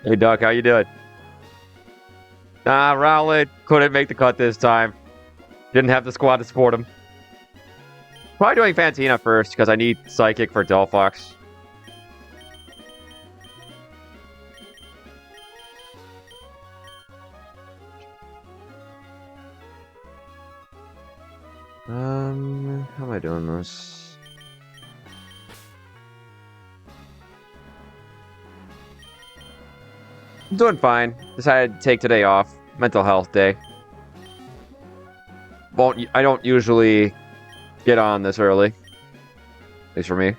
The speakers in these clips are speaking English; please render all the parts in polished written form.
Hey, Duck, how you doing? Nah, Rowlet couldn't make the cut this time. Didn't have the squad to support him. Probably doing Fantina first, because I need Psychic for Delphox. How am I doing this? I'm doing fine. Decided to take today off. Mental health day. I don't usually get on this early. At least for me.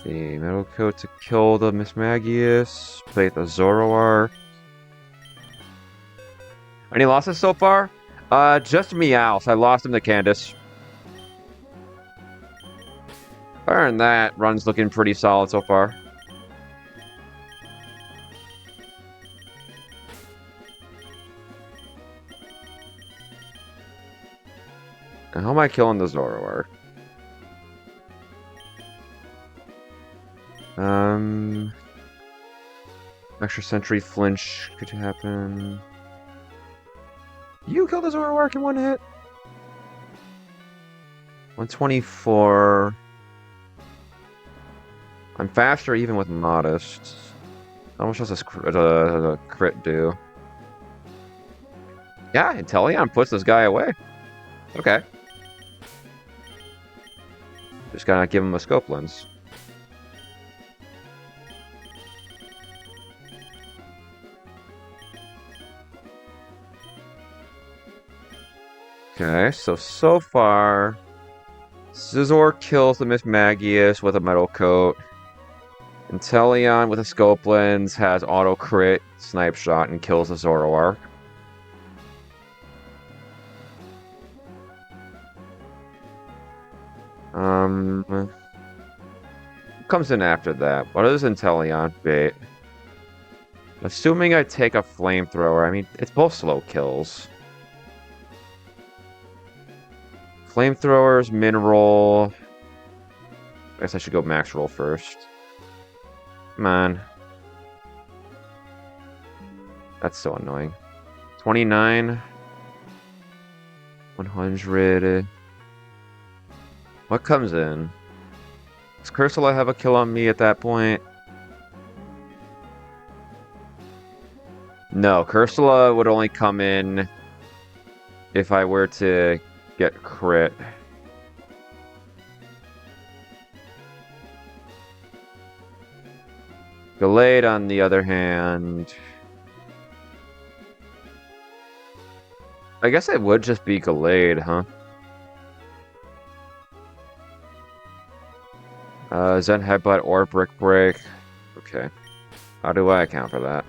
The Metal Coat to kill the Miss Magius. Play the Zoroark. Any losses so far? Just Meowth. I lost him to Candace. Other than that, run's looking pretty solid so far. How am I killing the Zoroark? Extra Sentry flinch could happen. You killed the Zoroark in one hit? 124. I'm faster even with Modest. How much does a crit do? Yeah, Inteleon puts this guy away. Okay. Just gotta give him a scope lens. Okay, so far, Scizor kills the Miss Magius with a Metal Coat. Inteleon with a Scope Lens has auto crit, Snipe Shot, and kills the Zoroark. What comes in after that? What is Inteleon bait? Assuming I take a Flamethrower, I mean, it's both slow kills. Flamethrowers, Mineral. I guess I should go Max Roll first. Come on. That's so annoying. 29. 100. What comes in? Does Cursula have a kill on me at that point? No, Cursula would only come in if I were to get crit. Gallade, on the other hand... I guess it would just be Gallade, huh? Zen Headbutt or Brick Break. Okay. How do I account for that?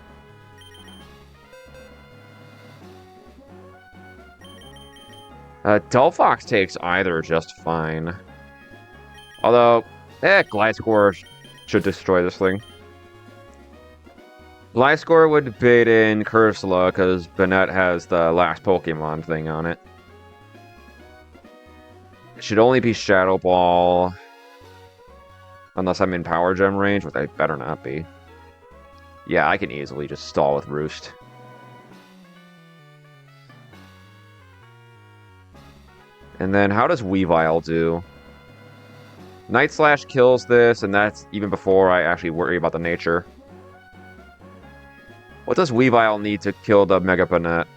Delphox takes either just fine. Although, Gliscor should destroy this thing. Gliscor would bait in Cursula because Banette has the last Pokemon thing on it. It should only be Shadow Ball. Unless I'm in Power Gem range, which I better not be. Yeah, I can easily just stall with Roost. And then how does Weavile do? Night Slash kills this, and that's even before I actually worry about the nature. What does Weavile need to kill the Mega Banette?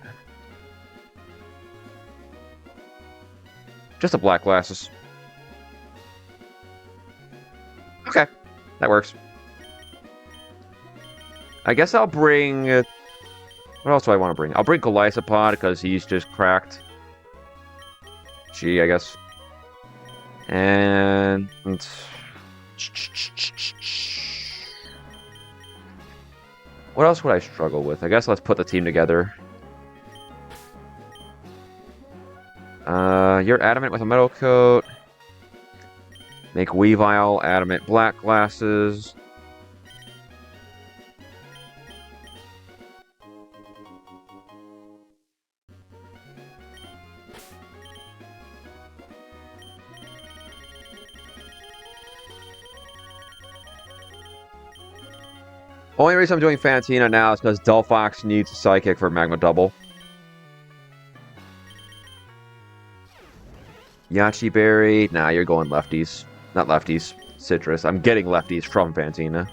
Just a Black Glasses. Okay, that works. I guess I'll bring... what else do I want to bring? I'll bring Golisopod, because he's just cracked. G, I guess. And... what else would I struggle with? I guess let's put the team together. You're Adamant with a Metal Coat. Make Weavile Adamant Black Glasses. Only reason I'm doing Fantina now is because Delphox needs a Psychic for Magma Double. Yachi Berry. Nah, you're going lefties. Not lefties. Citrus. I'm getting lefties from Fantina.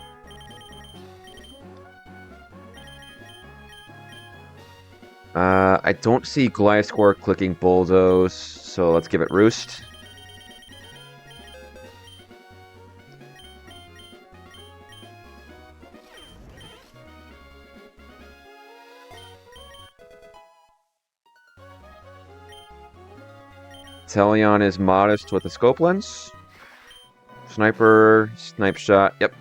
I don't see Gliscor clicking Bulldoze, so let's give it Roost. Teleon is modest with a scope lens. Sniper, snipe shot, yep.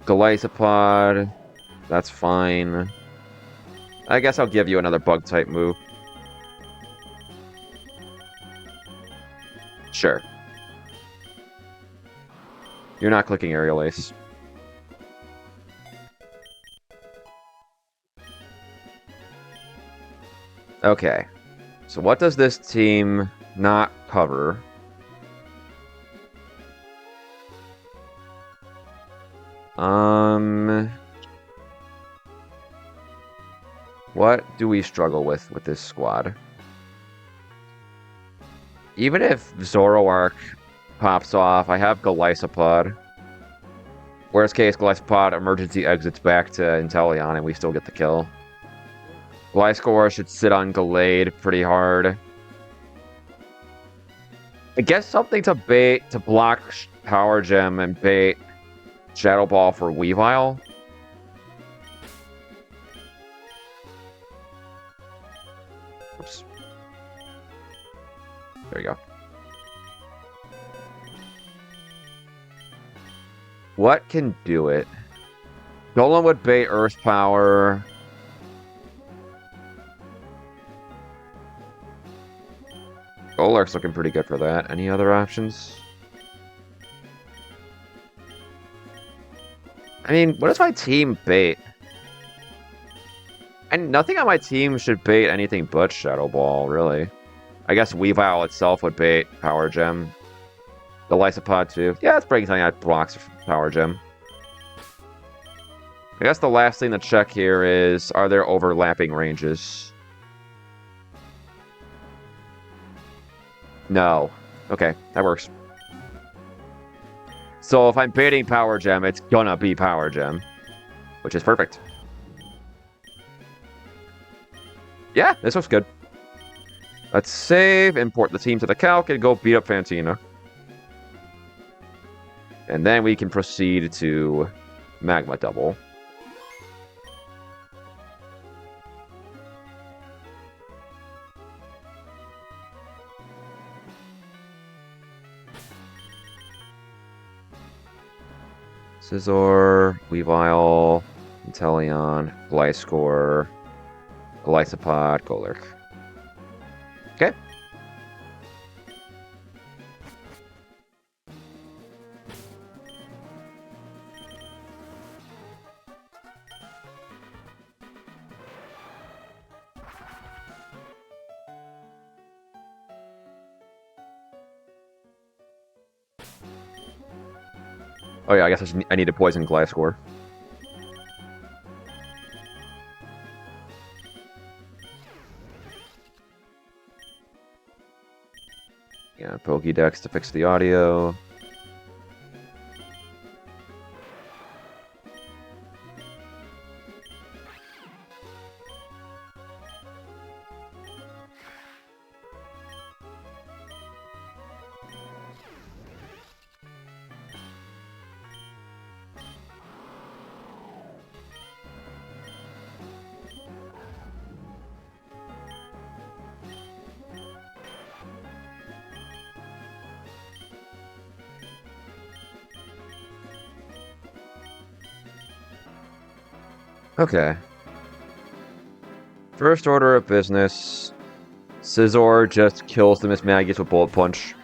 Golisopod, that's fine. I guess I'll give you another bug type move. Sure. You're not clicking Aerial Ace. Okay. So what does this team not cover? What do we struggle with this squad? Even if Zoroark pops off, I have Golisopod. Worst case, Golisopod emergency exits back to Inteleon and we still get the kill. Gliscor should sit on Gallade pretty hard. I guess something to bait, to block Power Gem and bait Shadow Ball for Weavile. Oops. There you go. What can do it? Golem would bait Earth Power. Golark's looking pretty good for that. Any other options? I mean, what does my team bait? And nothing on my team should bait anything but Shadow Ball, really. I guess Weavile itself would bait Power Gem. The Lysopod too. Yeah, it's breaking something that blocks Power Gem. I guess the last thing to check here is, are there overlapping ranges? No. Okay, that works. So if I'm baiting Power Gem, it's gonna be Power Gem. Which is perfect. Yeah, this looks good. Let's save, import the team to the calc, and go beat up Fantina. And then we can proceed to Magma Double. Scizor, Weavile, Inteleon, Gliscor, Golisopod, Golurk. Okay. Oh yeah, I guess I need to poison Gliscor. Yeah, Pokédex to fix the audio. Okay. First order of business. Scizor just kills the Miss Magius with Bullet Punch.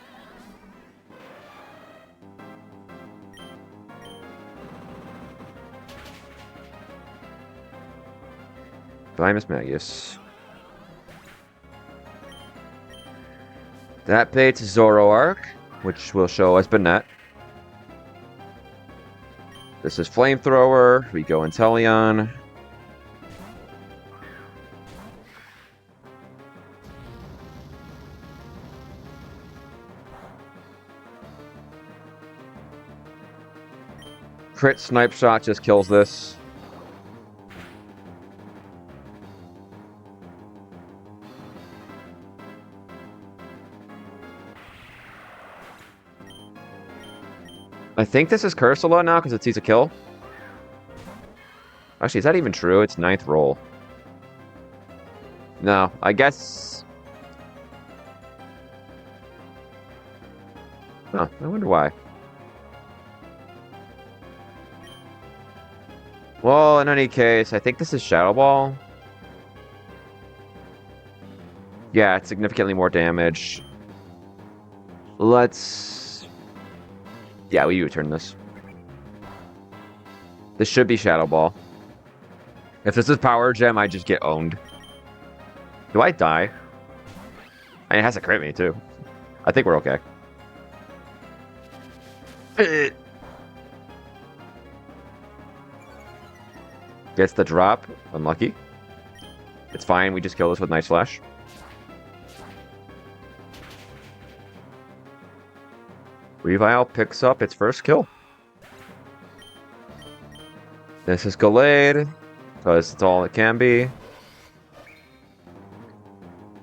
Bye, Miss Magius. That baits Zoroark, which will show as Banette. This is Flamethrower. We go Inteleon. Crit Snipe Shot just kills this. I think this is cursed a lot now because it sees a kill. Actually, is that even true? It's 9th roll. No, I guess... Huh, I wonder why. Well, in any case, I think this is Shadow Ball. Yeah, it's significantly more damage. Let's... Yeah, we U-turn this. This should be Shadow Ball. If this is Power Gem, I just get owned. Do I die? I mean, it has to crit me, too. I think we're okay. Gets the drop. Unlucky. It's fine. We just kill this with Night Slash. Revile picks up its first kill. This is Gallade, because it's all it can be.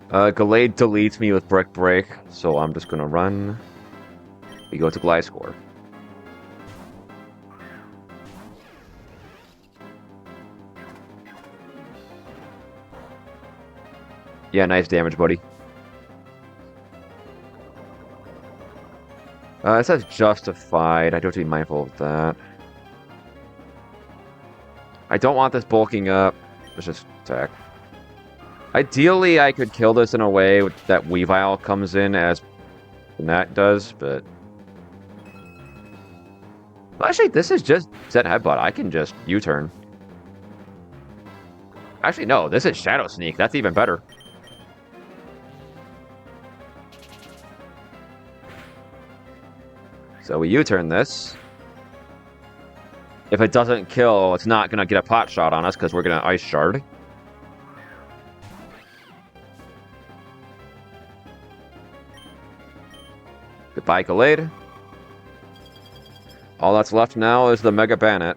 Gallade deletes me with Brick Break, so I'm just gonna run. We go to Gliscor. Yeah, nice damage, buddy. It says Justified. I do have to be mindful of that. I don't want this bulking up. Let's just attack. Ideally, I could kill this in a way that Weavile comes in as that does, but... Actually, this is just set headbutt. I can just U-turn. Actually, no, this is Shadow Sneak. That's even better. So we U-turn this. If it doesn't kill, it's not going to get a pot shot on us because we're going to Ice Shard. Goodbye, Gallade. All that's left now is the Mega Bannet.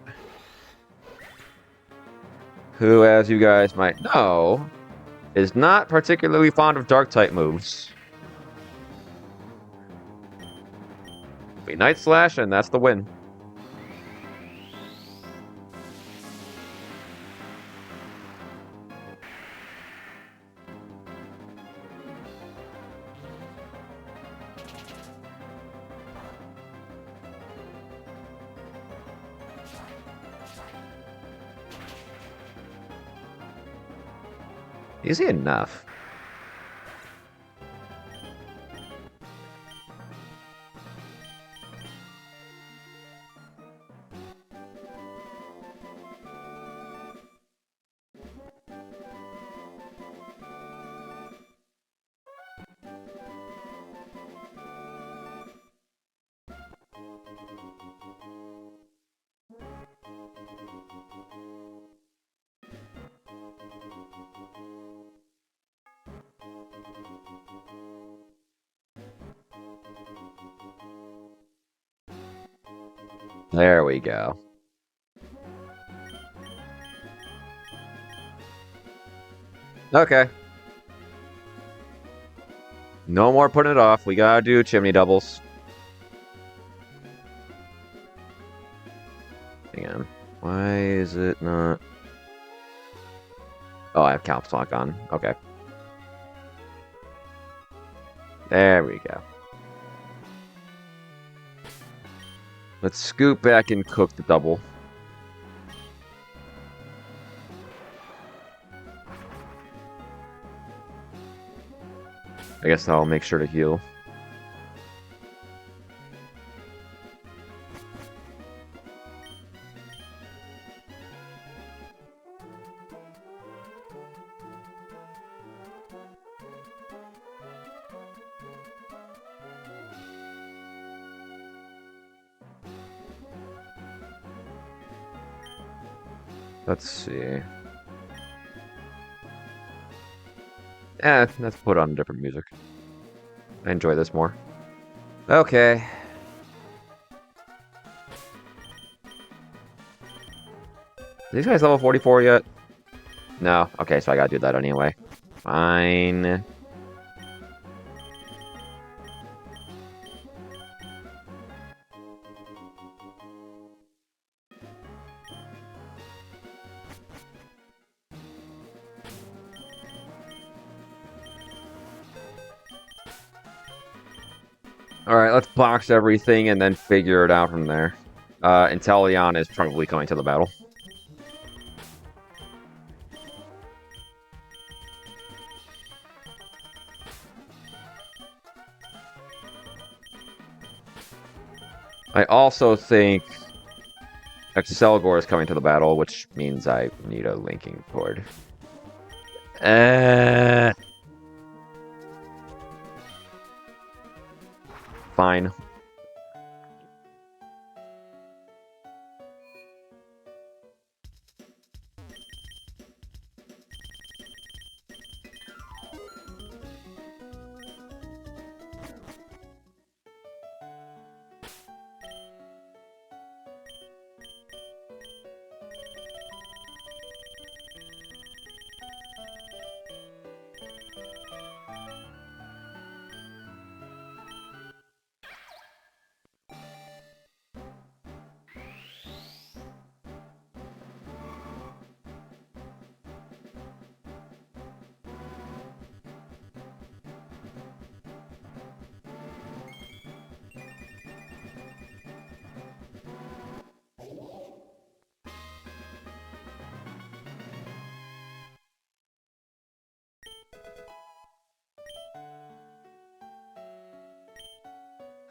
Who, as you guys might know, is not particularly fond of Dark-type moves. We Night Slash, and that's the win. Easy enough. There we go. Okay. No more putting it off. We gotta do Chimney doubles. Hang on. Why is it not... Oh, I have Caps Lock on. Okay. There we go. Let's scoot back and cook the double. I guess I'll make sure to heal. Let's see. Let's put on different music. I enjoy this more. Okay. Are these guys level 44 yet? No. Okay, so I gotta do that anyway. Fine. Alright, let's box everything and then figure it out from there. Inteleon is probably coming to the battle. I also think Excelgor is coming to the battle, which means I need a linking cord. Fine.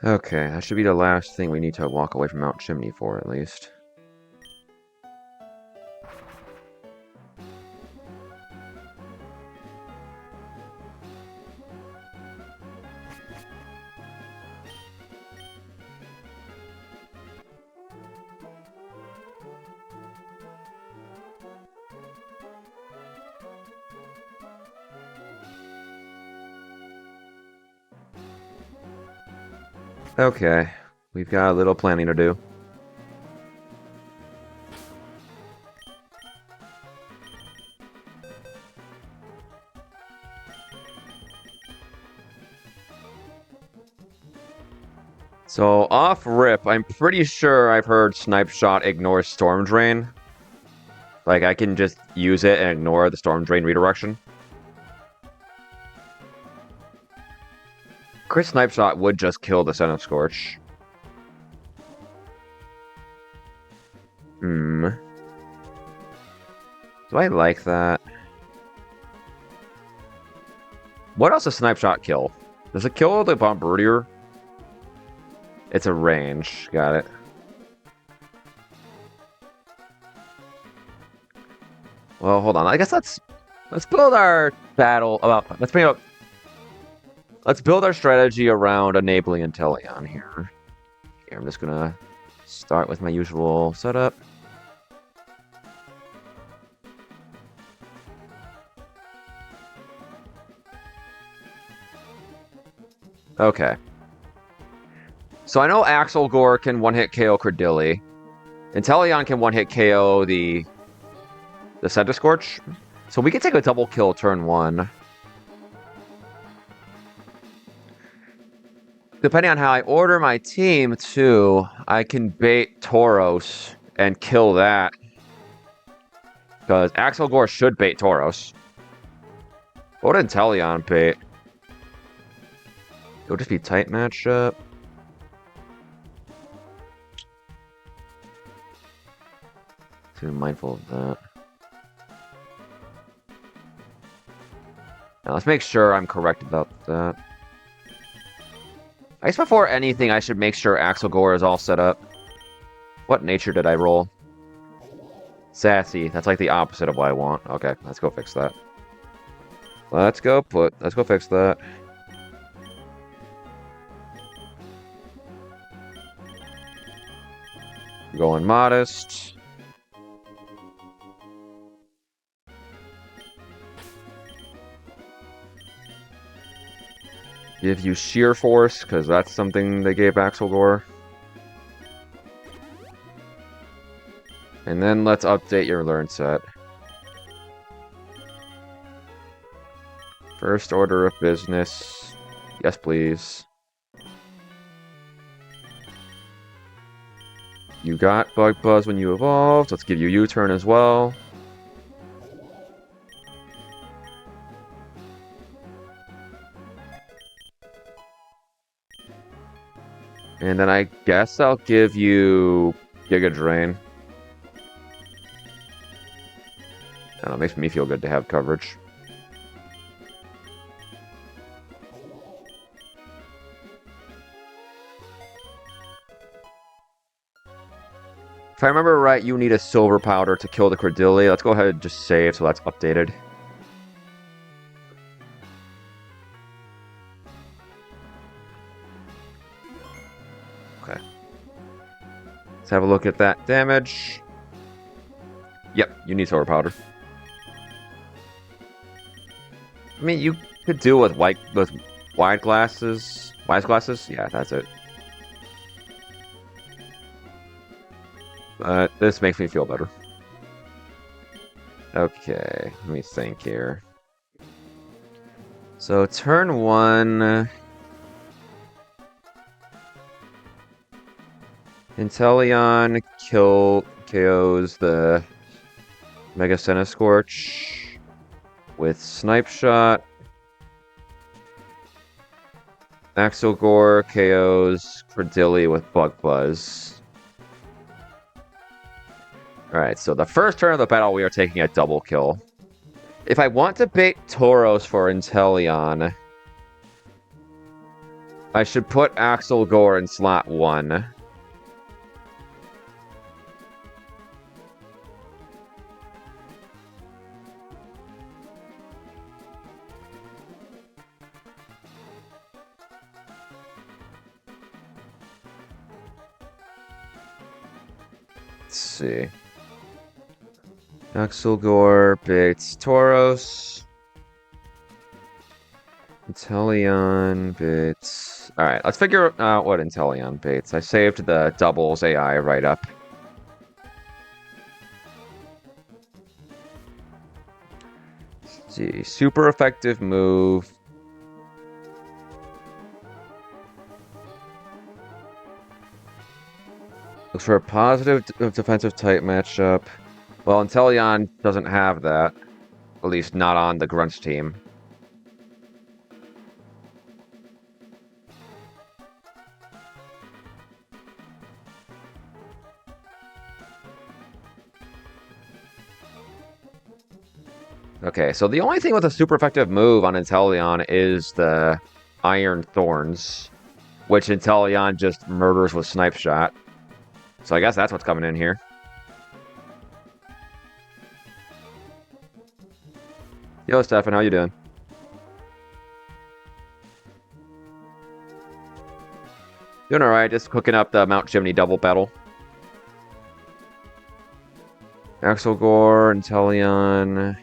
Okay, that should be the last thing we need to walk away from Mount Chimney for, at least. Okay, we've got a little planning to do. So, off rip, I'm pretty sure I've heard Snipe Shot ignore Storm Drain. Like, I can just use it and ignore the Storm Drain redirection. Crit Snipe Shot would just kill the Sun of Scorch. Do I like that? What else does Snipe Shot kill? Does it kill the Bombardier? It's a range. Got it. Well, hold on. I guess let's build our battle. Let's build our strategy around enabling Inteleon here. Here, I'm just gonna start with my usual setup. Okay. So I know Axelgor can one-hit KO Credilli. Inteleon can one-hit KO the Centiscorch. So we can take a double kill turn 1. Depending on how I order my team, too, I can bait Tauros and kill that. Because Axelgor should bait Tauros. What would Inteleon bait? It would just be tight matchup. So be mindful of that. Now let's make sure I'm correct about that. I guess before anything, I should make sure Axelgor is all set up. What nature did I roll? Sassy. That's like the opposite of what I want. Okay, let's go fix that. Let's go fix that. Going modest. Give you Sheer Force, because that's something they gave Axel Gore. And then let's update your learn set. First order of business. Yes, please. You got Bug Buzz when you evolved. Let's give you U-turn as well. And then I guess I'll give you Giga Drain. I don't know, it makes me feel good to have coverage. If I remember right, you need a Silver Powder to kill the Cordelia. Let's go ahead and just save so that's updated. Okay. Let's have a look at that damage. Yep, you need Silver Powder. I mean, you could do with wide glasses. Wise glasses? Yeah, that's it. But this makes me feel better. Okay, let me think here. So turn 1. Inteleon KOs the Mega Scorch with Snipe Shot. Axel Gore KOs Cordelia with Bug Buzz. Alright, so the first turn of the battle, we are taking a double kill. If I want to bait Tauros for Inteleon, I should put Axel Gore in slot 1. Let's see. Axel Gore baits Tauros. Inteleon baits... Alright, let's figure out what Inteleon baits. I saved the doubles AI right up. Let's see. Super effective move. Looks for a positive defensive type matchup. Well, Inteleon doesn't have that. At least not on the Grunts team. Okay, so the only thing with a super effective move on Inteleon is the Iron Thorns, which Inteleon just murders with Snipe Shot. So I guess that's what's coming in here. Yo, Stefan, how you doing? Doing alright, just cooking up the Mount Chimney double battle. Axel Gore, Inteleon.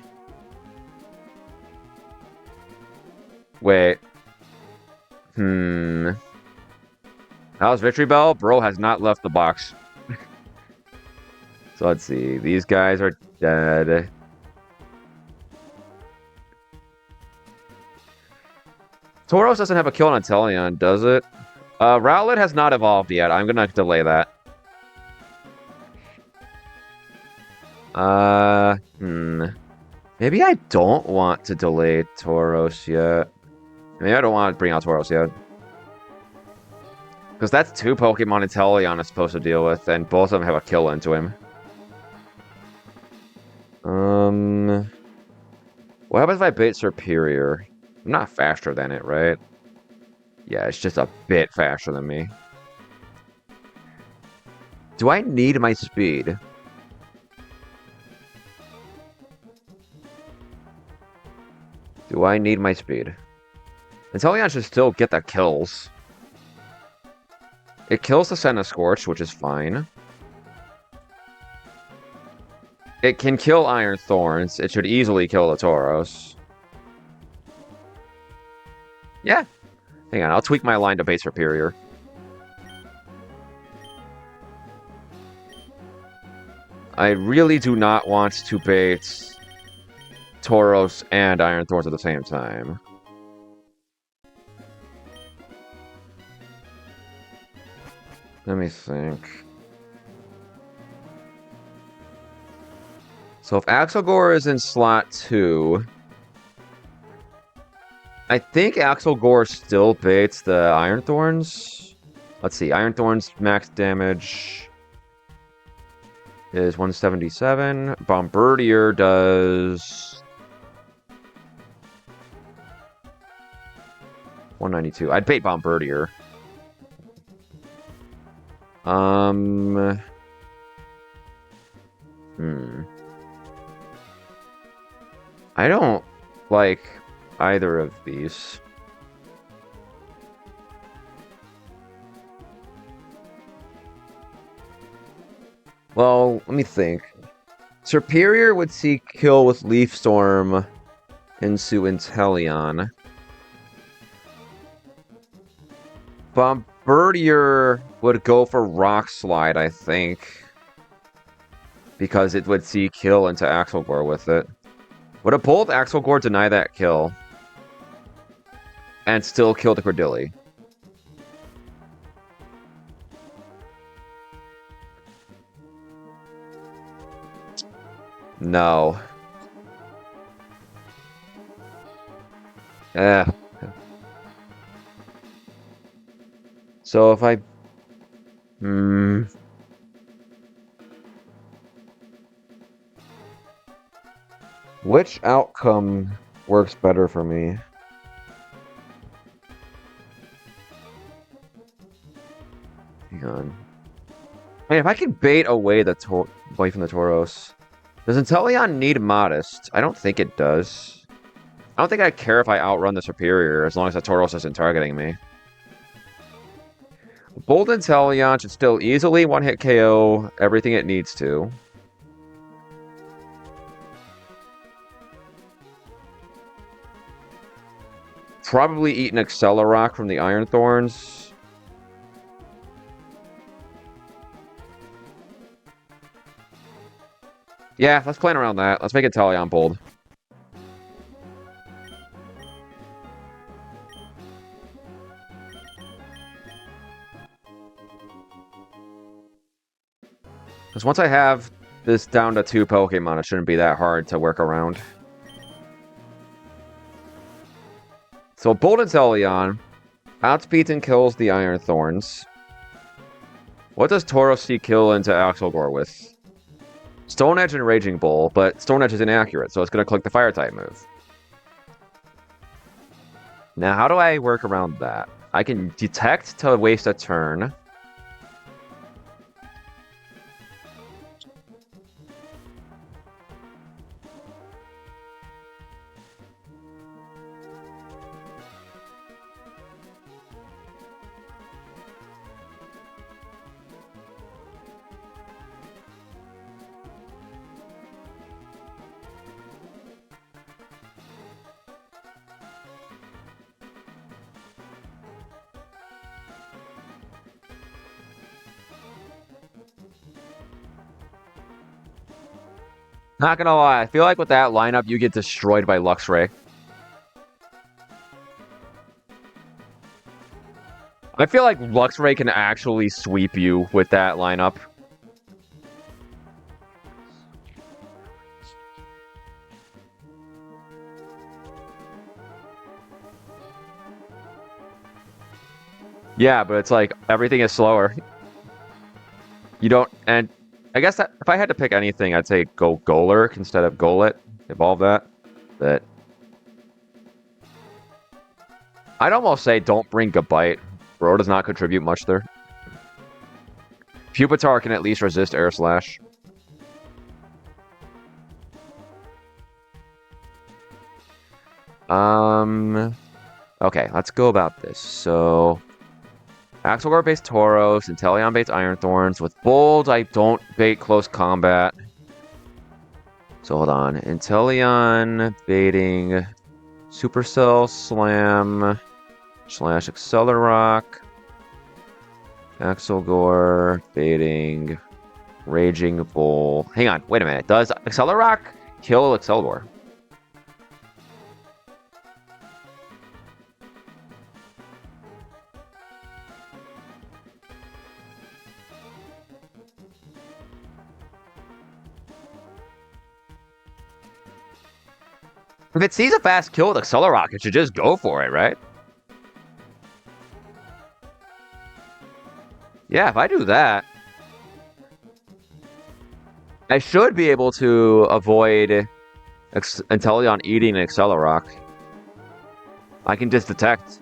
Wait. How's Victory Bell? Bro has not left the box. So let's see. These guys are dead. Tauros doesn't have a kill on Inteleon, does it? Rowlet has not evolved yet. I'm gonna delay that. Maybe I don't want to delay Tauros yet. Maybe I don't want to bring out Tauros yet. Because that's 2 Pokemon Inteleon is supposed to deal with, and both of them have a kill into him. What happens if I bait Superior? I'm not faster than it, right? Yeah, it's just a bit faster than me. Do I need my speed? Do I need my speed? Inteleon should still get the kills. It kills the Scorch, which is fine. It can kill Iron Thorns. It should easily kill the Tauros. Yeah. Hang on, I'll tweak my line to bait Superior. I really do not want to bait Tauros and Iron Thorns at the same time. Let me think. So if Axelgore is in slot 2, I think Axelgore still baits the Iron Thorns. Let's see, Iron Thorns max damage is 177. Bombardier does 192. I'd bait Bombardier. I don't like either of these. Well, let me think. Superior would see kill with Leaf Storm into Inteleon. Bombardier would go for Rock Slide, I think. Because it would see kill into Axelgore with it. Would a bold Axelgore deny that kill? And still kill the Cordilli? No. So if I... Which outcome works better for me? Hang on. Man, if I can bait away the away from the Tauros... Does Inteleon need Modest? I don't think it does. I don't think I care if I outrun the Superior as long as the Tauros isn't targeting me. Bold Inteleon should still easily one-hit KO everything it needs to. Probably eat an Accelerock from the Iron Thorns. Yeah, let's plan around that. Let's make Inteleon bold. Because once I have this down to 2 Pokemon, it shouldn't be that hard to work around. So Bold Inteleon outspeeds and kills the Iron Thorns. What does Tauros see kill into Axelgore with? Stone Edge and Raging Bull, but Stone Edge is inaccurate, so it's going to click the Fire-type move. Now, how do I work around that? I can Detect to waste a turn. Not gonna lie, I feel like with that lineup, you get destroyed by Luxray. I feel like Luxray can actually sweep you with that lineup. Yeah, but it's like, everything is slower. You don't, and I guess that if I had to pick anything, I'd say go Golurk instead of Golett. Evolve that. But I'd almost say don't bring Gabite. Bro does not contribute much there. Pupitar can at least resist Air Slash. Okay, let's go about this. So Axelgore baits Tauros, Inteleon baits Iron Thorns. With Bold, I don't bait close combat. So hold on. Inteleon baiting Supercell, Slam. Slash Accelerock. Axelgore. Baiting. Raging Bull. Hang on, wait a minute. Does Accelerock kill Accelerock? If it sees a fast kill with Accelerock, it should just go for it, right? Yeah, if I do that, I should be able to avoid Inteleon eating an Accelerock. I can just detect.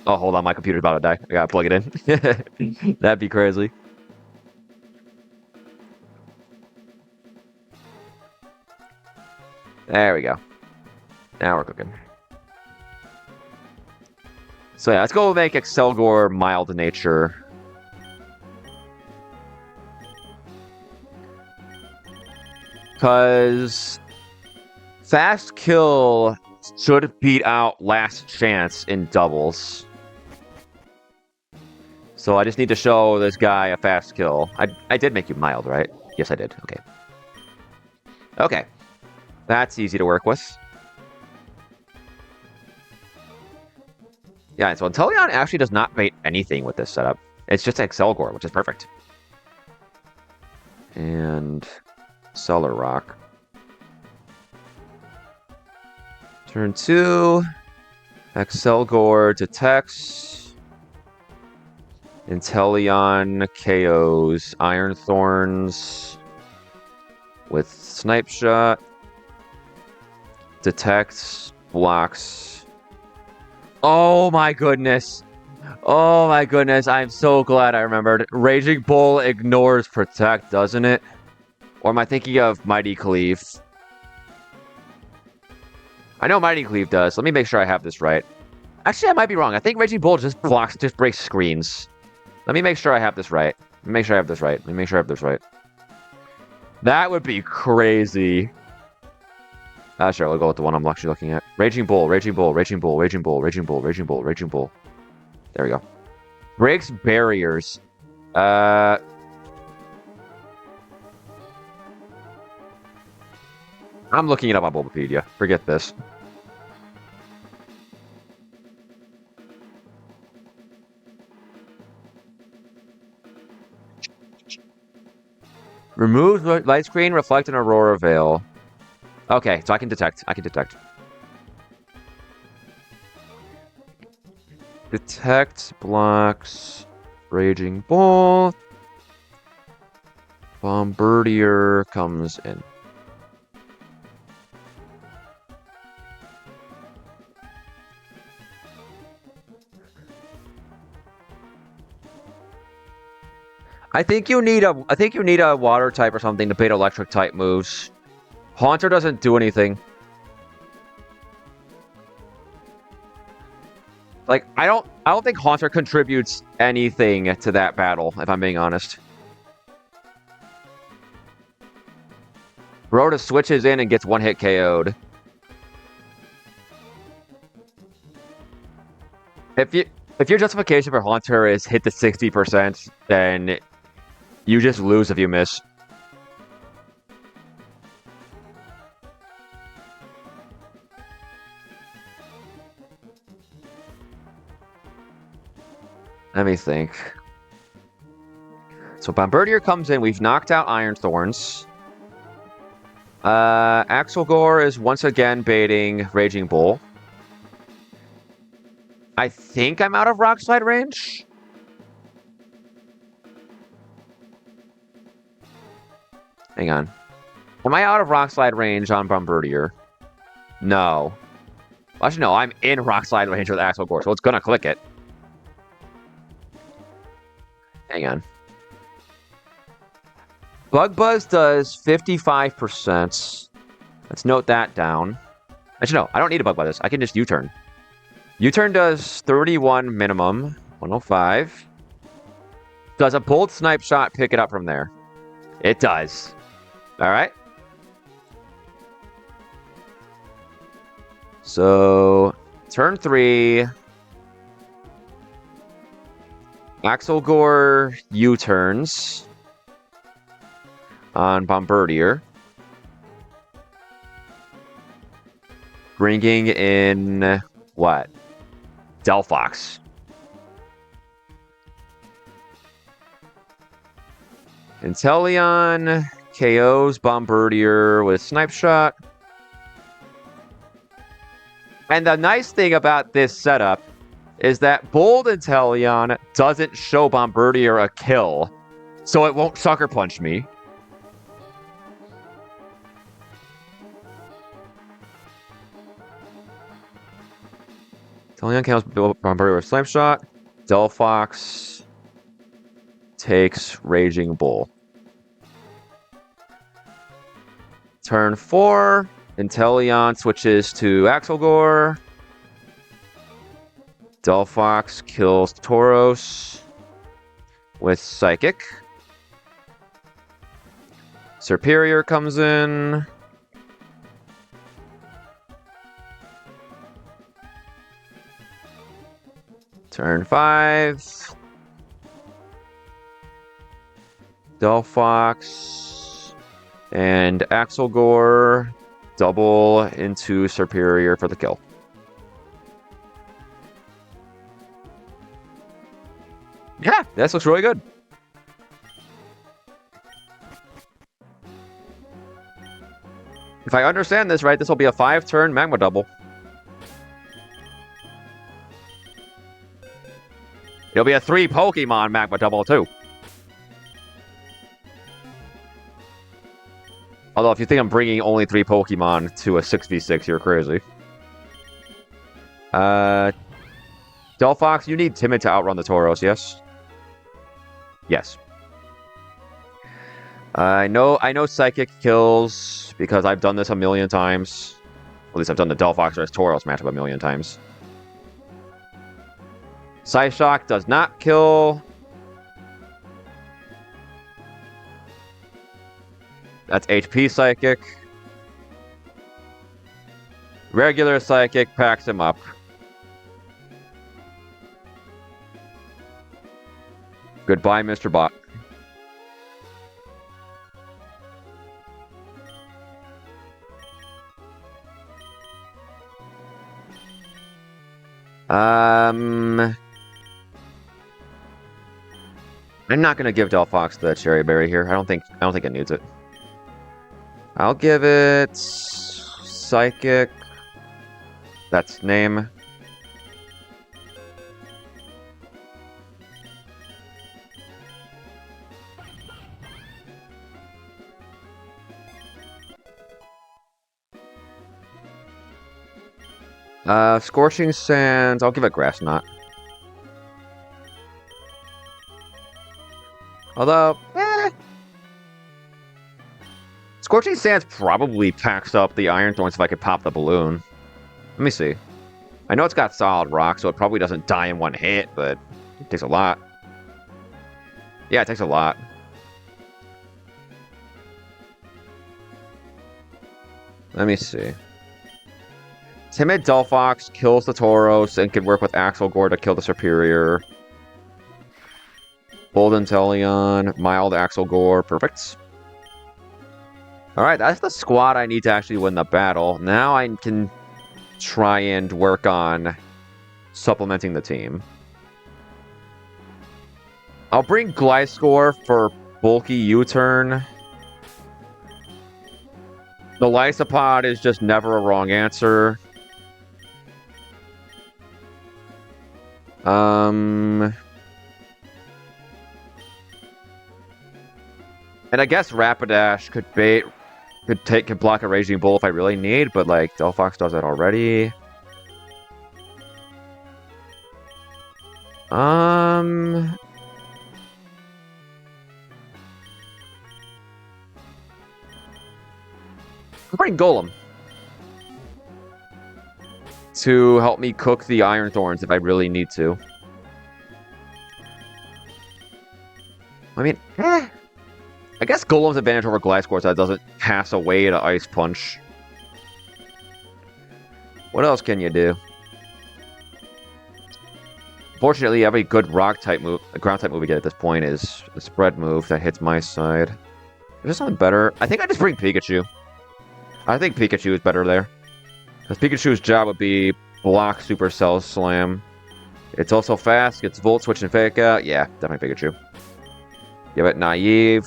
Oh, hold on, my computer's about to die. I gotta plug it in. That'd be crazy. There we go. Now we're cooking. So yeah, let's go make Excelgor mild nature. Because fast kill should beat out last chance in doubles. So I just need to show this guy a fast kill. I did make you mild, right? Yes, I did. Okay. Okay. That's easy to work with. Yeah, so Inteleon actually does not bait anything with this setup. It's just Excelgor, which is perfect. And Accelerock. Turn 2. Excelgor detects. Inteleon KOs Iron Thorns with Snipe Shot. Detects, blocks. Oh my goodness. Oh my goodness. I'm so glad I remembered. Raging Bull ignores Protect, doesn't it? Or am I thinking of Mighty Cleave? I know Mighty Cleave does. Let me make sure I have this right. Actually, I might be wrong. I think Raging Bull just blocks, just breaks screens. Let me make sure I have this right. Let me make sure I have this right. Let me make sure I have this right. That would be crazy. Sure, we'll go with the one I'm actually looking at. Raging Bull, Raging Bull, Raging Bull, Raging Bull, Raging Bull, Raging Bull, Raging Bull. There we go. Breaks barriers. I'm looking it up on Bulbapedia. Forget this. Remove light screen, reflect an Aurora Veil. Okay, so I can detect. I can detect. Detect blocks Raging Bull. Bombardier comes in. I think you need a water type or something to bait electric type moves. Haunter doesn't do anything. Like, I don't think Haunter contributes anything to that battle, if I'm being honest. Rhoda switches in and gets one hit KO'd. If your justification for Haunter is hit the 60%, then you just lose if you miss. Let me think. So Bombardier comes in. We've knocked out Iron Thorns. Axelgore is once again baiting Raging Bull. I think I'm out of Rock Slide range. Hang on. Am I out of Rock Slide range on Bombardier? No. Actually, no. I'm in Rock Slide range with Axelgore, so it's going to click it. Hang on. Bug Buzz does 55%. Let's note that down. Actually, no. I don't need a Bug Buzz. I can just U-turn. U-turn does 31 minimum. 105. Does a Bolt Snipe Shot pick it up from there? It does. All right. So, turn 3. Axelgore U-turns on Bombardier. Bringing in what? Delphox. Inteleon KOs Bombardier with Snipe Shot. And the nice thing about this setup is that Bold Inteleon doesn't show Bombardier a kill, so it won't Sucker Punch me. Inteleon KOs Bombardier with Snipe Shot. Delphox takes Raging Bull. Turn 4, Inteleon switches to Axelgore. Delphox kills Tauros with Psychic. Superior comes in. Turn 5. Delphox and Axelgore double into Superior for the kill. Yeah, this looks really good. If I understand this right, this will be a 5-turn Magma Double. It'll be a 3 Pokemon Magma Double, too. Although, if you think I'm bringing only 3 Pokemon to a 6v6, you're crazy. Delphox, you need Timid to outrun the Tauros, yes? Yes. I know Psychic kills, because I've done this a million times. At least I've done the Delphox vs Tauros matchup a million times. Psyshock does not kill. That's HP Psychic. Regular Psychic packs him up. Goodbye, Mr. Bot. I'm not gonna give Delphox the Cherry Berry here. I don't think it needs it. I'll give it Psychic. That's name. Scorching Sands. I'll give it Grass Knot. Although, Scorching Sands probably packs up the Iron Thorns if I could pop the balloon. Let me see. I know it's got Solid Rock, so it probably doesn't die in one hit, but it takes a lot. Yeah, it takes a lot. Let me see. Timid Delphox kills the Tauros and can work with Axelgore to kill the Superior. Bold Inteleon, Mild Axelgore, perfect. Alright, that's the squad I need to actually win the battle. Now I can try and work on supplementing the team. I'll bring Gliscor for bulky U-turn. The Lysopod is just never a wrong answer. And I guess Rapidash could block a Raging Bull if I really need, but like Delphox does that already. I'll bring Golem to help me cook the Iron Thorns if I really need to. I mean, I guess Golem's advantage over Gliscor is that it doesn't pass away to Ice Punch. What else can you do? Fortunately, every good rock type move, ground type move we get at this point is a spread move that hits my side. Is there something better? I think I just bring Pikachu. I think Pikachu is better there. Because Pikachu's job would be block Supercell Slam. It's also fast, gets Volt Switch and Fake Out. Yeah, definitely Pikachu. Give it Naive.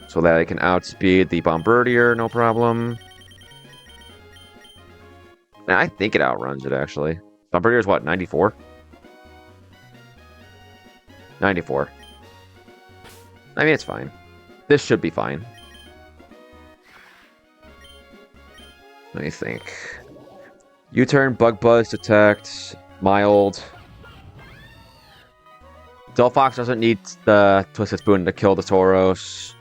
So that I can outspeed the Bombardier, no problem. Man, I think it outruns it, actually. Bombardier is what, 94? 94. I mean, it's fine. This should be fine. Let me think. U-turn, Bug Buzz, Detect, Mild. Delphox doesn't need the Twisted Spoon to kill the Tauros.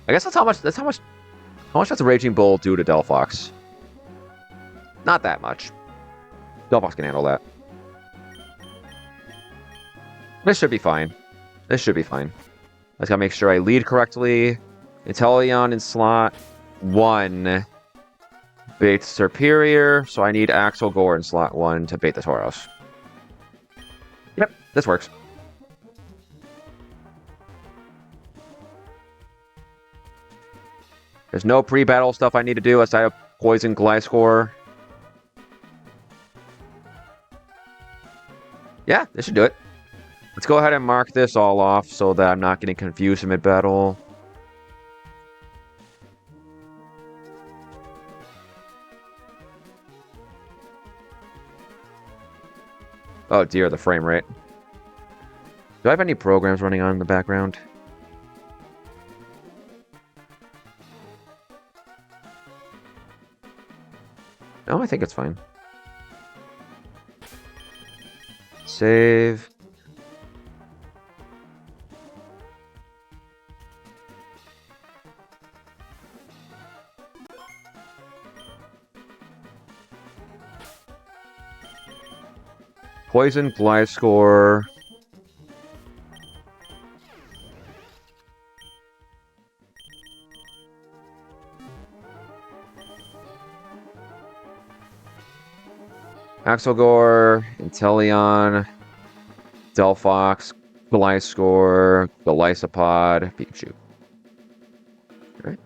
I guess that's how much does the Raging Bull do to Delphox? Not that much. Delphox can handle that. This should be fine. This should be fine. I just gotta make sure I lead correctly. Inteleon in slot 1 baits Superior, so I need Axel Gore in slot 1 to bait the Tauros. Yep, this works. There's no pre-battle stuff I need to do aside of Poison Gliscor. Yeah, this should do it. Let's go ahead and mark this all off so that I'm not getting confused in mid-battle. Oh dear, the frame rate. Do I have any programs running on in the background? No, I think it's fine. Save. Poison Gliscor. Axelgore, Inteleon, Delphox, Gliscor, Golisopod, Pikachu. Alright.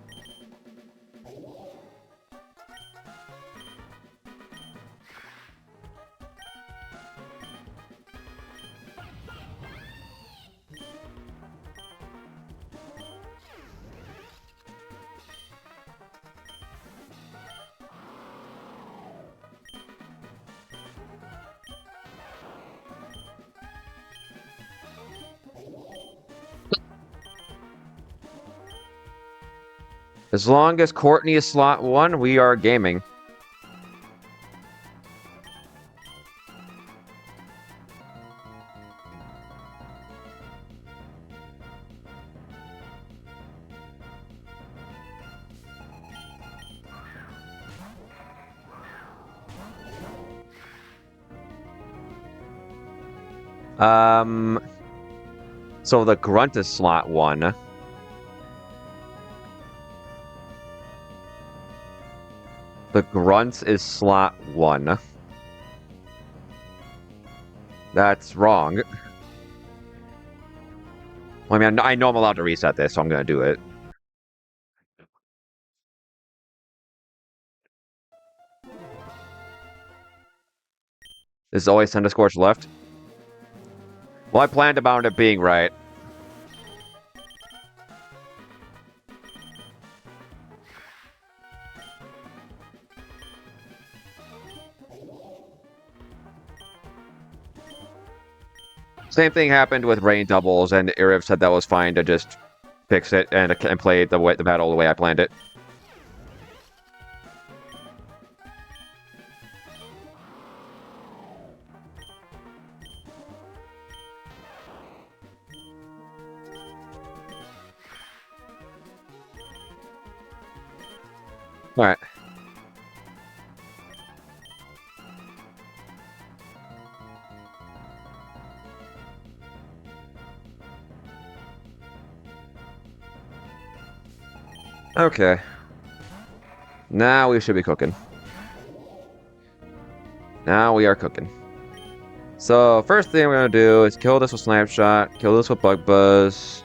As long as Courtney is slot 1, we are gaming. So the Grunt is slot 1. The Grunt is slot 1. That's wrong. Well, I mean, I know I'm allowed to reset this, so I'm going to do it. This is always Scorch left. Well, I planned about it being right. Same thing happened with Rain Doubles, and Iriv said that was fine to just fix it and play the battle the way I planned it. All right. Okay. Now we should be cooking. Now we are cooking. So, first thing we're going to do is kill this with Snipe Shot, kill this with Bug Buzz.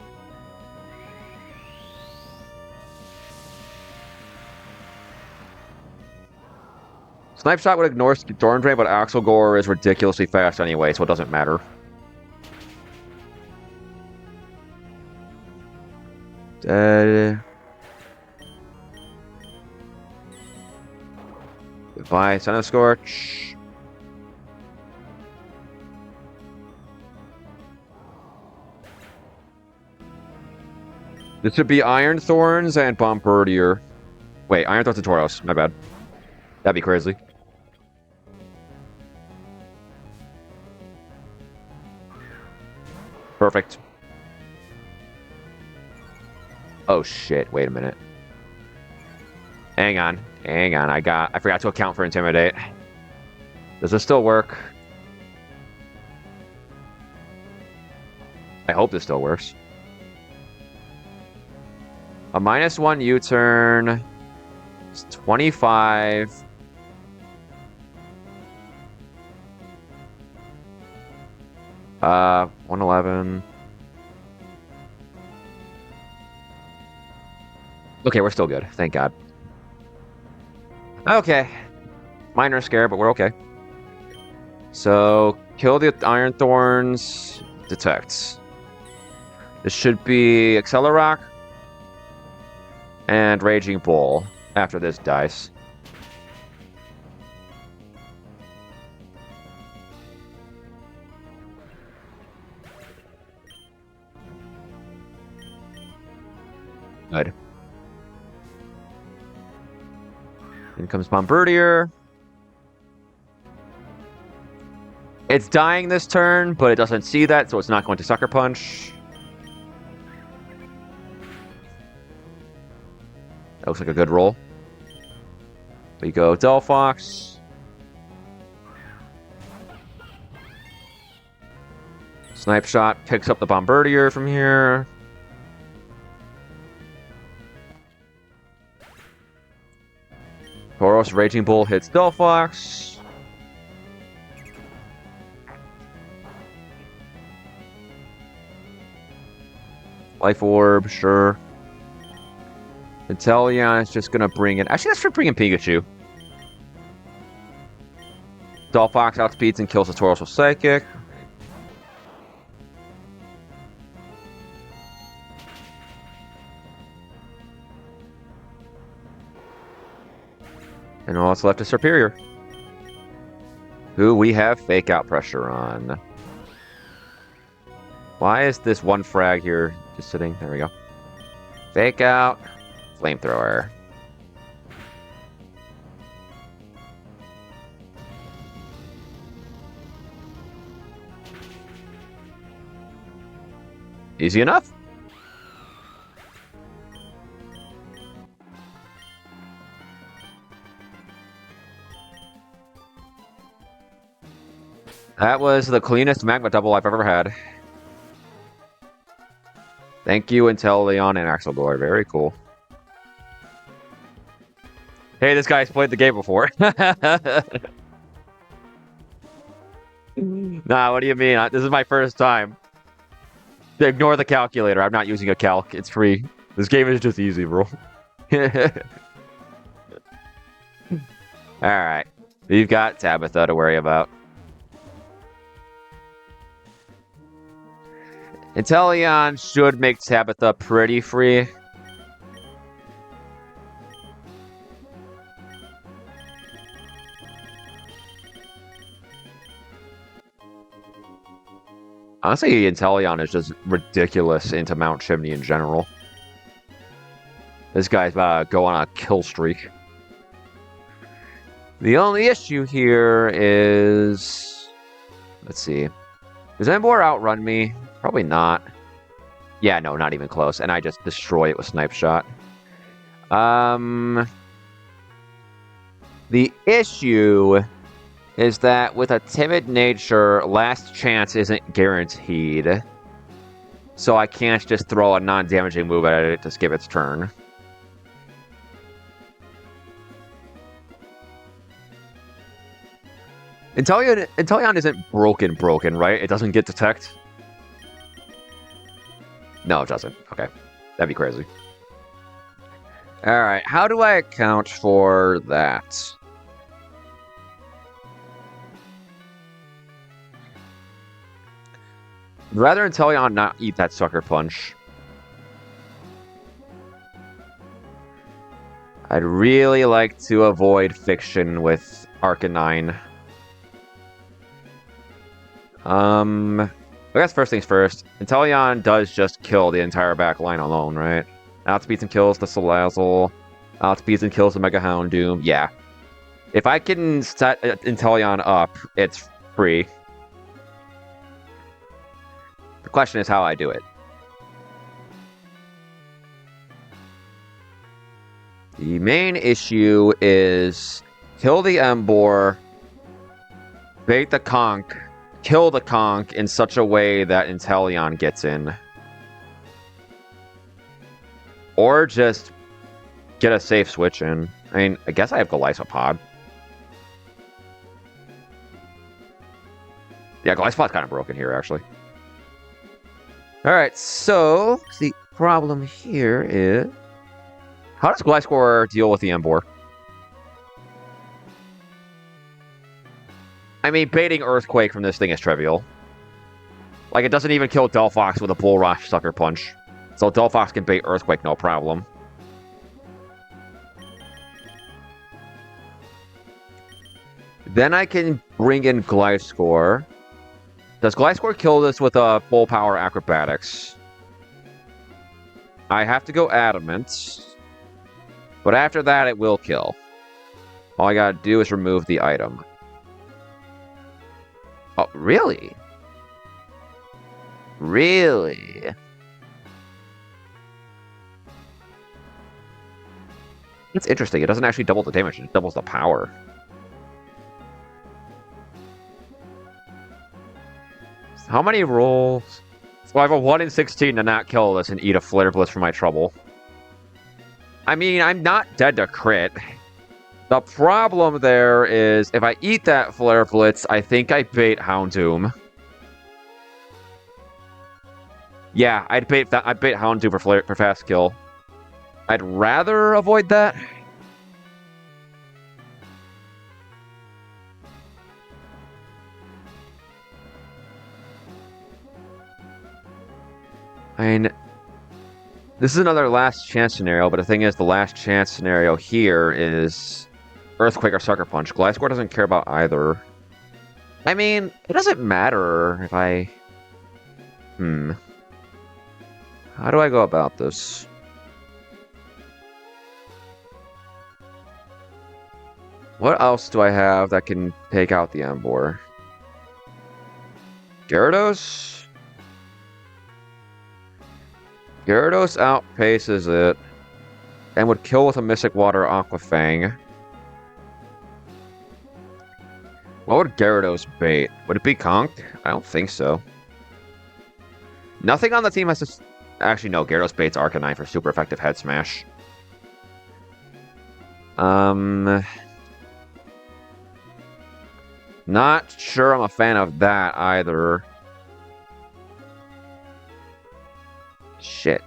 Snipe Shot would ignore Storm Drain, but Axel Gore is ridiculously fast anyway, so it doesn't matter. Dead. Goodbye, Son of Scorch. This should be Iron Thorns and Bombardier. Wait, Iron Thorns and Tauros. My bad. That'd be crazy. Perfect. Oh shit, wait a minute. Hang on. Hang on. I forgot to account for Intimidate. Does this still work? I hope this still works. A -1 U-turn. It's 25. Uh, 111. Okay, we're still good. Thank God. Okay. Minor scare, but we're okay. So, kill the Iron Thorns. Detects. This should be Accelerock. And Raging Bull after this dice. Good. In comes Bombardier. It's dying this turn, but it doesn't see that, so it's not going to Sucker Punch. That looks like a good roll. We go Delphox. Snipe Shot picks up the Bombardier from here. Tauros Raging Bull hits Delphox. Life Orb, sure. Inteleon is just gonna bring in. Actually, let's bring in Pikachu. Delphox outspeeds and kills the Tauros with Psychic. And all that's left is Superior, who we have Fake Out pressure on. Why is this one frag here just sitting? There we go. Fake Out. Flamethrower. Easy enough. That was the cleanest magma double I've ever had. Thank you, Inteleon and Axel Gore. Very cool. Hey, this guy's played the game before. Nah, what do you mean? This is my first time. Ignore the calculator. I'm not using a calc. It's free. This game is just easy, bro. Alright. We've got Tabitha to worry about. Inteleon should make Tabitha pretty free. Honestly, Inteleon is just ridiculous into Mount Chimney in general. This guy's about to go on a kill streak. The only issue here is... Let's see. Does Emboar outrun me? Probably not. Yeah, no, not even close. And I just destroy it with Snipe Shot. The issue is that with a timid nature, last chance isn't guaranteed. So I can't just throw a non-damaging move at it to skip its turn. Inteleon isn't broken, right? It doesn't get detect? No, it doesn't. Okay. That'd be crazy. Alright, how do I account for that? I'd rather Inteleon not eat that sucker punch. I'd really like to avoid Fiction with Arcanine. I guess first things first. Inteleon does just kill the entire back line alone, right? Outspeeds and kills the Salazzle. Outspeeds and kills the Mega Houndoom. Yeah. If I can set Inteleon up, it's free. The question is how I do it. The main issue is kill the Emboar, bait the Conch, kill the Conch in such a way that Inteleon gets in. Or just get a safe switch in. I mean, I guess I have Golisopod. Yeah, Golisopod's kind of broken here, actually. Alright, so the problem here is... How does Gliscor deal with the Emboar? I mean, baiting Earthquake from this thing is trivial. Like, it doesn't even kill Delphox with a Bull Rush Sucker Punch. So Delphox can bait Earthquake, no problem. Then I can bring in Gliscor. Does Gliscor kill this with a full power Acrobatics? I have to go Adamant. But after that, it will kill. All I gotta do is remove the item. Oh, really? Really? It's interesting. It doesn't actually double the damage. It doubles the power. How many rolls? So I have a 1 in 16 to not kill this and eat a Flare Blitz for my trouble. I mean, I'm not dead to crit. The problem there is, if I eat that Flare Blitz, I think I bait Houndoom. Yeah, I'd bait Houndoom for fast kill. I'd rather avoid that. I mean, this is another last chance scenario, but the thing is, the last chance scenario here is Earthquake or Sucker Punch. Gliscor doesn't care about either. I mean, it doesn't matter if I... How do I go about this? What else do I have that can take out the Emboar? Gyarados? Gyarados outpaces it and would kill with a Mystic Water Aqua Fang. What would Gyarados bait? Would it be Conch? I don't think so. Nothing on the team has to... Actually, no. Gyarados baits Arcanine for super effective Head Smash. Not sure I'm a fan of that either. Shit.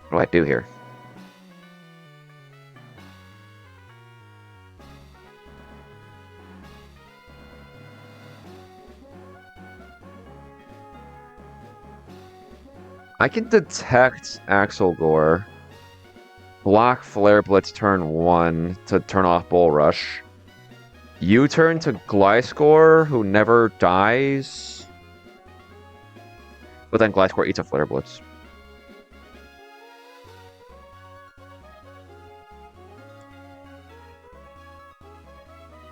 What do I do here? I can detect Axelgore. Block Flare Blitz turn 1 to turn off Bull Rush. U-turn to Gliscor, who never dies. But then Gliscor eats a Flare Blitz.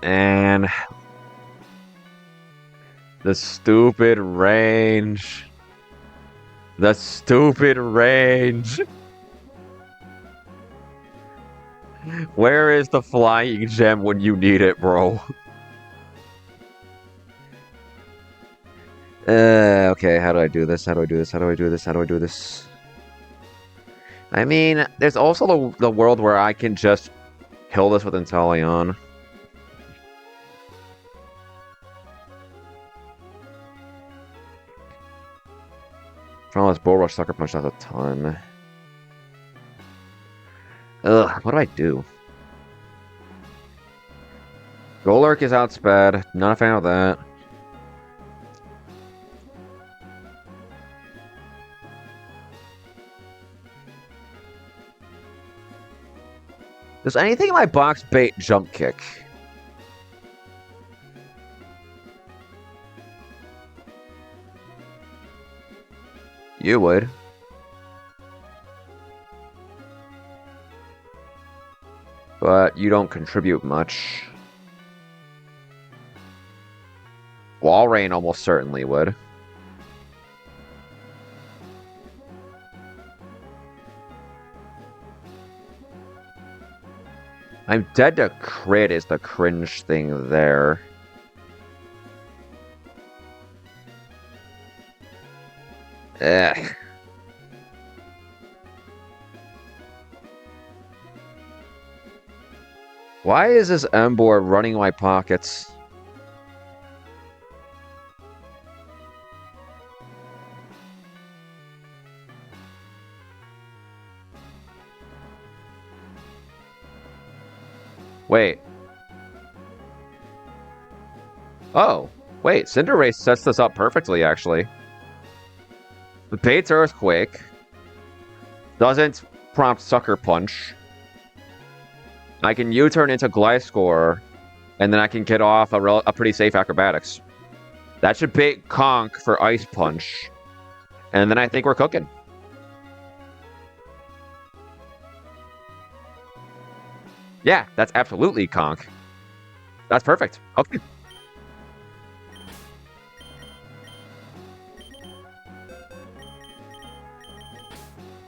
And... the stupid range. The stupid range. Where is the flying gem when you need it, bro? Okay, how do I do this? How do I do this? How do I do this? How do I do this? I mean, there's also the world where I can just kill this with Inteleon. Front Bull Rush Sucker Punch does a ton. Ugh, what do I do? Golurk is outsped. Not a fan of that. Does anything in my box bait Jump Kick? You would. But you don't contribute much. Wall Rain almost certainly would. I'm dead to crit is the cringe thing there. Ugh. Why is this Embor running my pockets? Wait. Oh, wait. Cinderace sets this up perfectly, actually. The bait's Earthquake. Doesn't prompt Sucker Punch. I can U-turn into Gliscor, and then I can get off a pretty safe Acrobatics. That should bait Conk for Ice Punch. And then I think we're cooking. Yeah, that's absolutely Conk. That's perfect. Okay.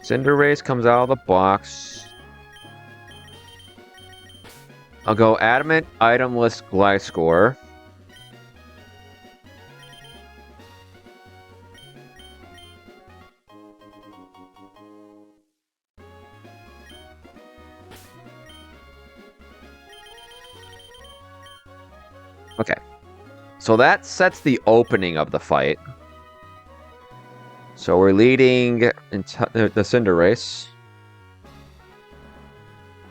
Cinderace comes out of the box. I'll go Adamant, Itemless, Gliscor. Okay. So that sets the opening of the fight. So we're leading the Cinderace.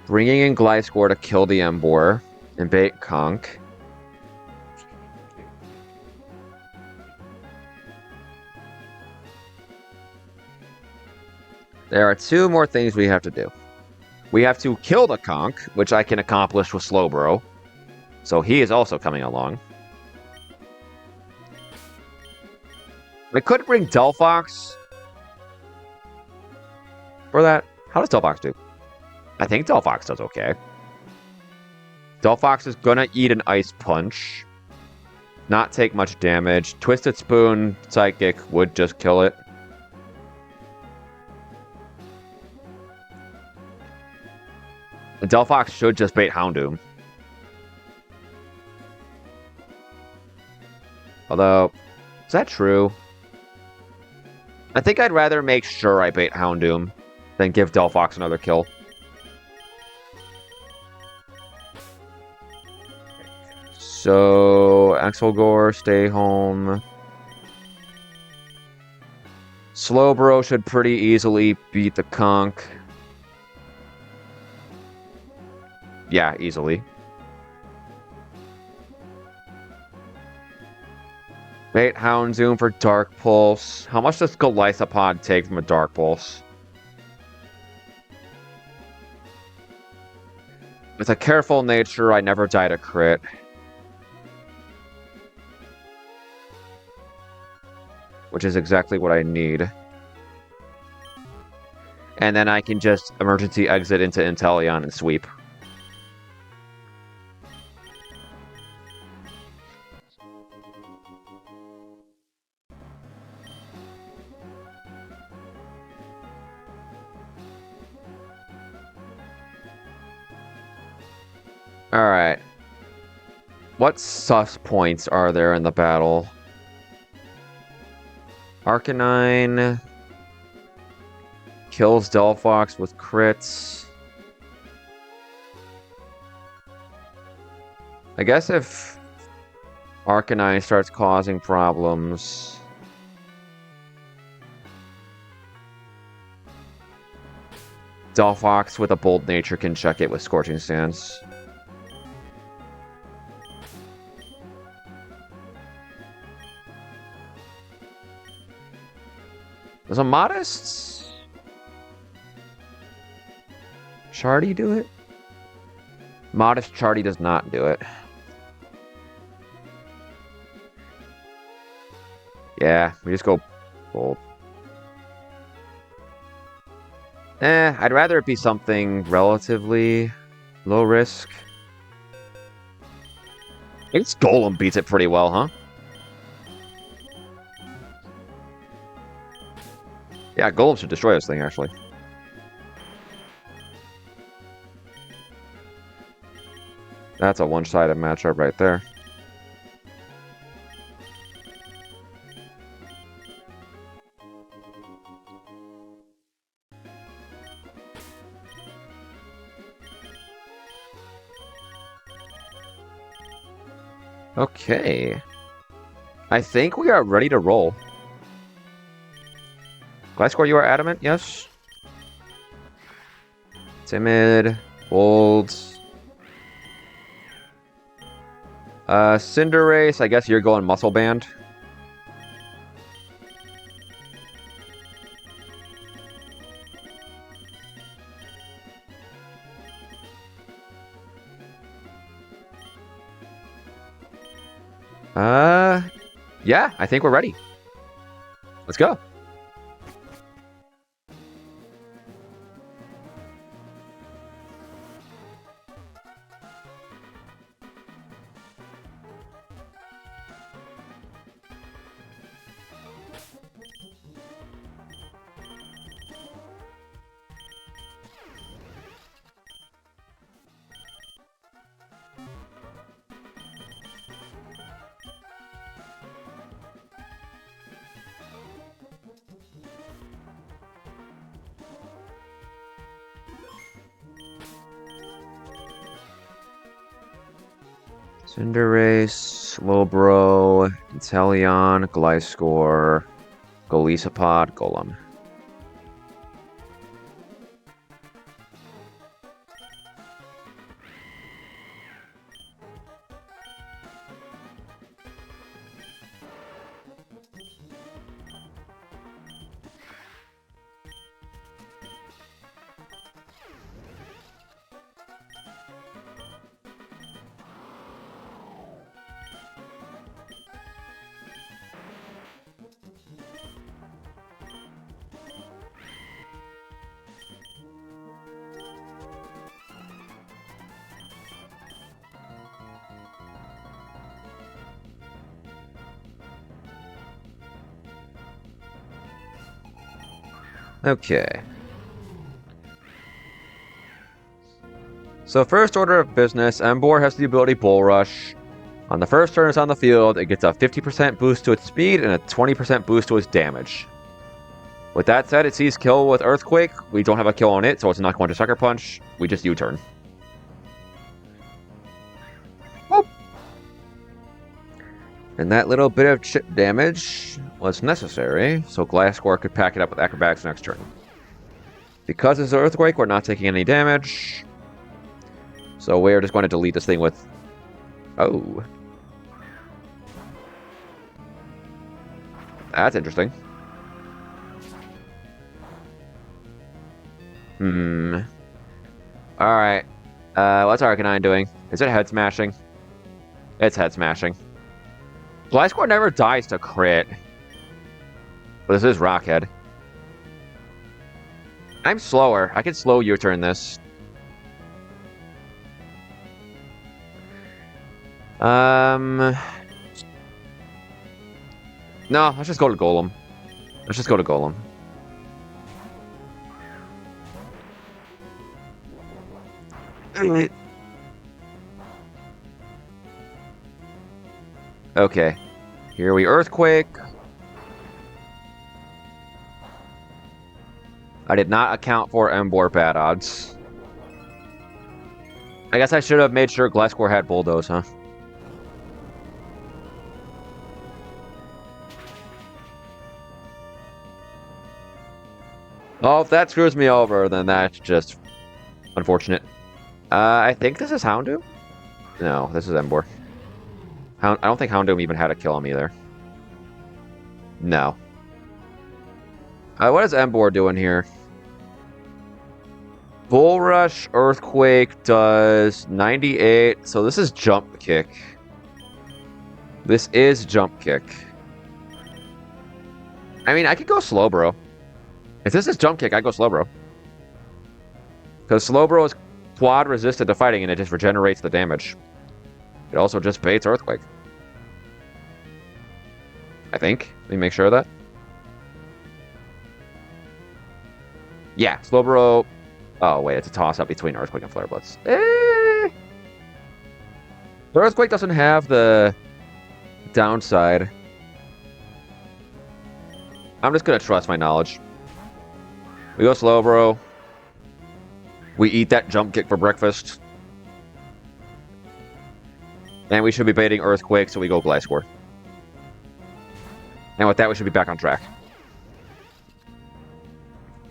Bringing in Gliscor to kill the Embor and bait Conk. There are two more things we have to do. We have to kill the Conk, which I can accomplish with Slowbro. So he is also coming along. I could bring Delphox for that. How does Delphox do? I think Delphox does okay. Delphox is gonna eat an Ice Punch. Not take much damage. Twisted Spoon, Psychic would just kill it. And Delphox should just bait Houndoom. Although, is that true? I think I'd rather make sure I bait Houndoom than give Delphox another kill. So, Axelgore, stay home. Slowbro should pretty easily beat the Conk. Yeah, easily. Bait Houndoom for Dark Pulse. How much does Golisopod take from a Dark Pulse? With a careful nature, I never die to crit. Which is exactly what I need. And then I can just emergency exit into Inteleon and sweep. Alright. What sus points are there in the battle? Arcanine kills Delphox with crits. I guess if Arcanine starts causing problems, Delphox with a Bold Nature can check it with Scorching Stance. Does a Modest Chardy do it? Modest Chardy does not do it. Yeah, we just go Bold. I'd rather it be something relatively low risk. I think Golem beats it pretty well, huh? Yeah, Golem should destroy this thing, actually. That's a one-sided matchup right there. Okay. I think we are ready to roll. Gliscor, you are adamant? Yes? Timid. Bold. Cinderace, I guess you're going Muscle Band. Yeah, I think we're ready. Let's go. Cinderace, Slowbro, Inteleon, Gliscor, Golisopod, Golem. Okay. So first order of business, Emboar has the ability Bull Rush. On the first turn it's on the field, it gets a 50% boost to its speed and a 20% boost to its damage. With that said, it sees kill with Earthquake. We don't have a kill on it, so it's not going to Sucker Punch. We just U-turn. And that little bit of chip damage was necessary, so Gliscor could pack it up with Acrobatics next turn. Because it's an Earthquake, we're not taking any damage. So we're just going to delete this thing with... Oh. That's interesting. Alright. What's Arcanine doing? Is it head smashing? It's head smashing. Gliscor never dies to crit. But this is Rockhead. I'm slower. I can slow U-turn this. No, let's just go to Golem. Let's just go to Golem. Okay. Here we Earthquake. I did not account for Emboar bad odds. I guess I should have made sure Gliscor had Bulldoze, huh? Oh, if that screws me over, then that's just unfortunate. I think this is Houndoom? No, this is Embor. I don't think Houndoom even had a kill him either. No. What is Embor doing here? Bull Rush Earthquake does 98, so this is Jump Kick. This is Jump Kick. I mean, I could go Slowbro. If this is Jump Kick, I go Slowbro. Because Slowbro is quad resistant to fighting and it just regenerates the damage. It also just baits Earthquake. I think. Let me make sure of that. Yeah, Slowbro. Oh, wait, it's a toss-up between Earthquake and Flare Blitz. The Earthquake doesn't have the downside. I'm just going to trust my knowledge. We go Slowbro. We eat that Jump Kick for breakfast. And we should be baiting Earthquake, so we go Gliscor. And with that, we should be back on track.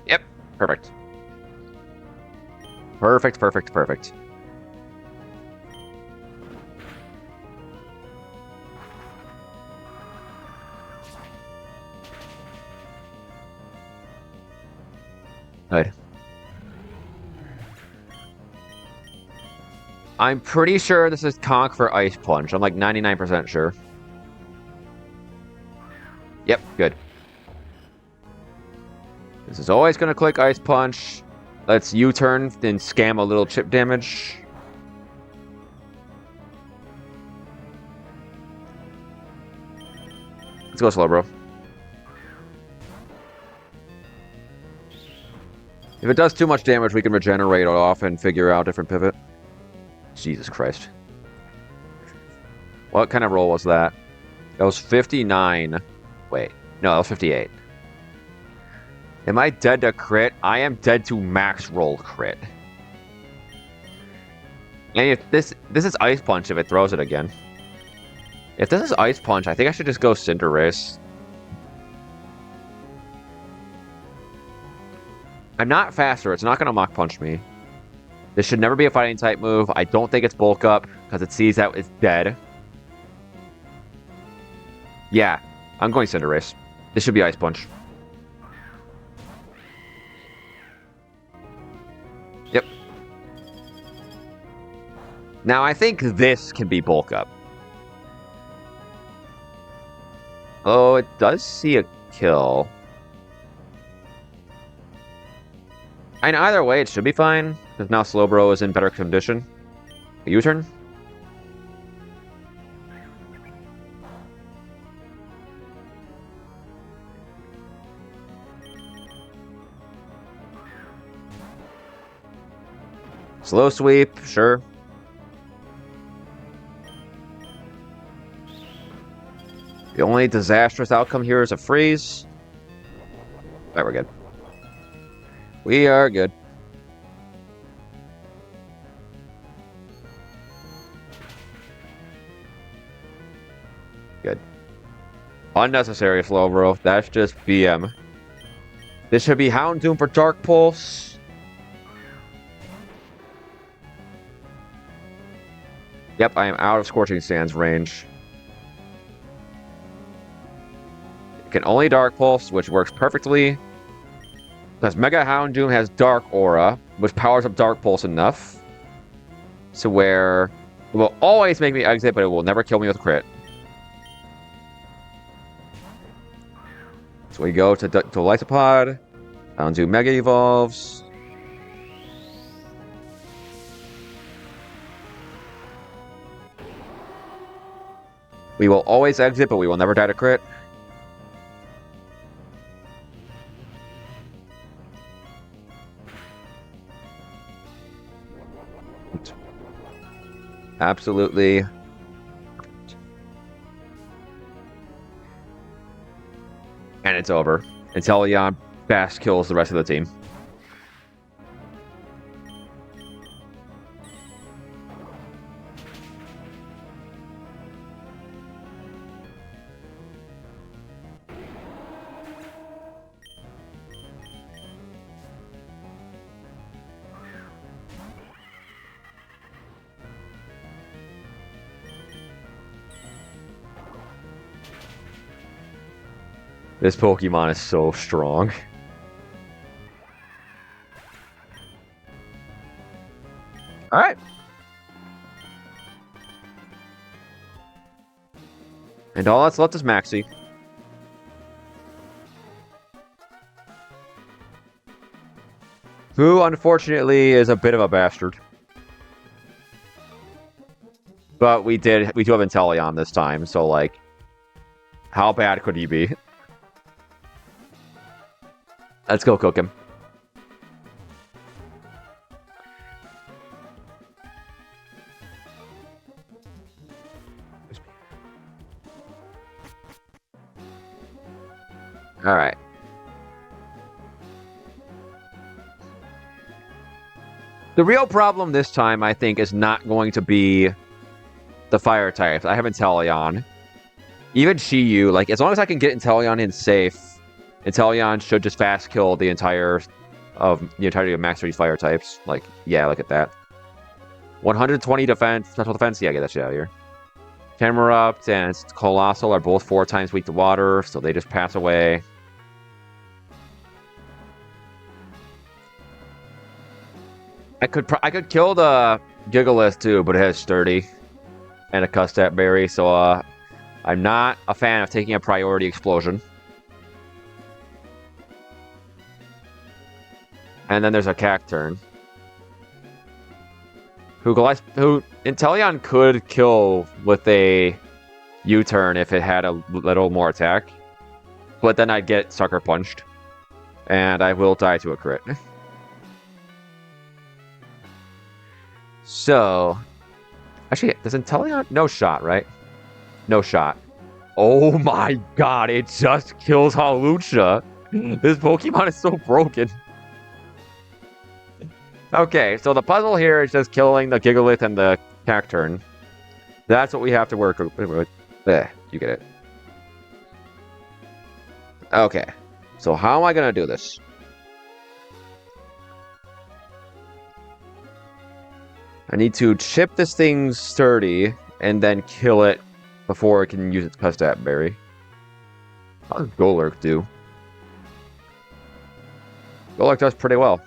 Yep, perfect. Perfect, perfect, perfect. Good. I'm pretty sure this is Conk for Ice Punch. I'm like 99% sure. Yep, good. This is always going to click Ice Punch. Let's U-turn and scam a little chip damage. Let's go Slowbro. If it does too much damage, we can regenerate it off and figure out a different pivot. Jesus Christ. What kind of roll was that? That was 59. Wait. No, that was 58. Am I dead to crit? I am dead to max roll crit. And if this is Ice Punch if it throws it again. If this is Ice Punch, I think I should just go Cinderace. I'm not faster. It's not going to Mach Punch me. This should never be a fighting type move. I don't think it's Bulk Up because it sees that it's dead. Yeah, I'm going Cinderace. This should be Ice Punch. Yep. Now, I think this can be Bulk Up. Oh, it does see a kill. And either way, it should be fine, because now Slowbro is in better condition. A U-turn? Slow sweep, sure. The only disastrous outcome here is a freeze. Alright, we're good. We are good. Good. Unnecessary Slowbro. That's just BM. This should be Houndoom for Dark Pulse. Yep, I am out of Scorching Sands range. It can only Dark Pulse, which works perfectly. Because Mega Houndoom has Dark Aura, which powers up Dark Pulse enough to where it will always make me exit, but it will never kill me with a crit. So we go to Lysopod. Houndoom Mega Evolves. We will always exit, but we will never die to crit. Absolutely. And it's over. Inteleon fast kills the rest of the team. This Pokemon is so strong. Alright. And all that's left is Maxie. Who, unfortunately, is a bit of a bastard. But we do have Inteleon this time, so, like, how bad could he be? Let's go cook him. Alright. The real problem this time, I think, is not going to be the fire types. I have Inteleon. Even Shiyu, like, as long as I can get Inteleon in safe, Inteleon should just fast kill the entirety of Max 3 fire types. Like, yeah, look at that. 120 defense, special defense. Yeah, get that shit out of here. Camerupt and Colossal are both 4 times weak to water, so they just pass away. I could kill the Gigalith too, but it has Sturdy and a Custap Berry, so I'm not a fan of taking a priority explosion. And then there's a Cacturn. Who Inteleon could kill with a U-turn if it had a little more attack. But then I'd get Sucker Punched. And I will die to a crit. So... Actually, does Inteleon... No shot, right? No shot. Oh my god, it just kills Hawlucha. This Pokemon is so broken. Okay, so the puzzle here is just killing the Gigalith and the Cacturn. That's what we have to work with. You get it. Okay, so how am I going to do this? I need to chip this thing sturdy and then kill it before it can use its Custap Berry. How does Golurk do? Golurk does pretty well.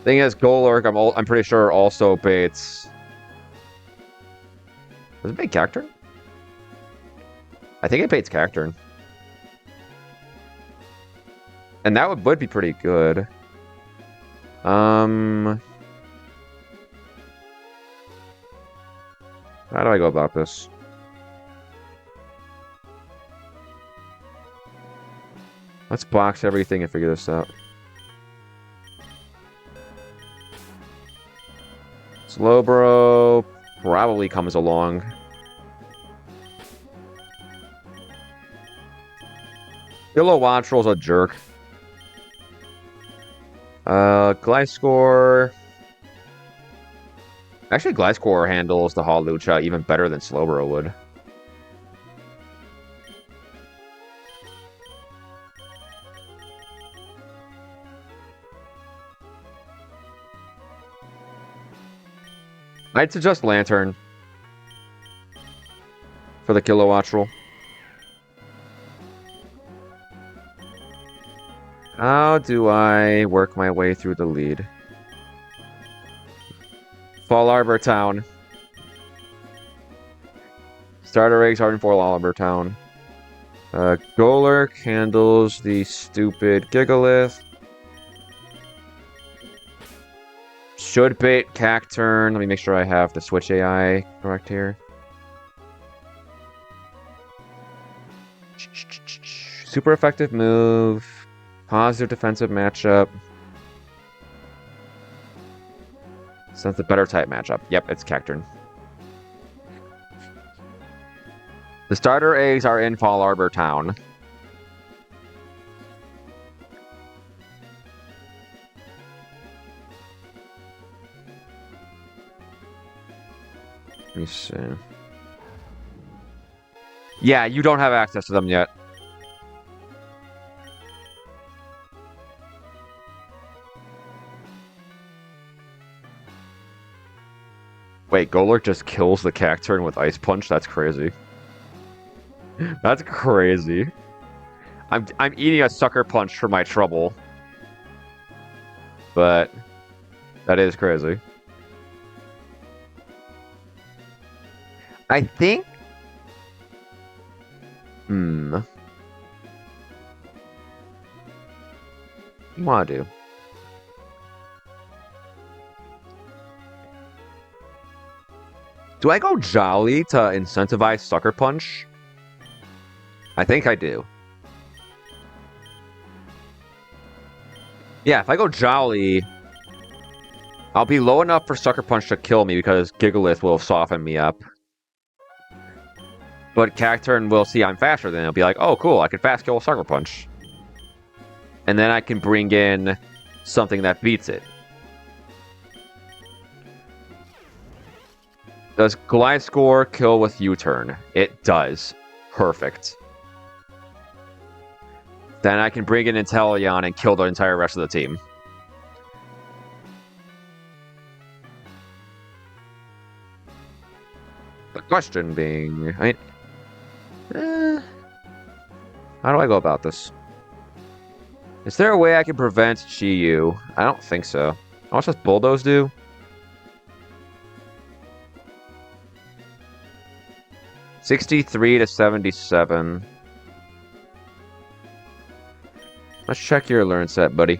Thing is, Golurk, I'm pretty sure, also baits... Does it bait Cacturn? I think it baits Cacturn. And that would be pretty good. How do I go about this? Let's box everything and figure this out. Slowbro probably comes along. Kilowattrel's a jerk. Gliscor... Actually, Gliscor handles the Hawlucha even better than Slowbro would. I'd suggest Lantern for the Kilowattrel. How do I work my way through the lead? Fall Arbor Town. Starter eggs are in Fall Arbor Town. Golurk handles the stupid Gigalith. Should bait Cacturn. Let me make sure I have the Switch AI correct here. Super effective move. Positive defensive matchup. So that's the better type matchup. Yep, it's Cacturn. The starter eggs are in Fall Arbor Town. Let me see. Yeah, you don't have access to them yet. Wait, Golurk just kills the Cacturn with Ice Punch? That's crazy. That's crazy. I'm eating a sucker punch for my trouble. But that is crazy. I think... What do you want to do? Do I go Jolly to incentivize Sucker Punch? I think I do. Yeah, if I go Jolly, I'll be low enough for Sucker Punch to kill me because Gigalith will soften me up. But Cacturn will see I'm faster than him. He'll be like, oh, cool, I can fast kill a Sucker Punch. And then I can bring in something that beats it. Does Gliscor kill with U-turn? It does. Perfect. Then I can bring in Inteleon and kill the entire rest of the team. The question being... how do I go about this? Is there a way I can prevent Chi-Yu? I don't think so. How much does Bulldoze do? $63 to $77. Let's check your learn set, buddy.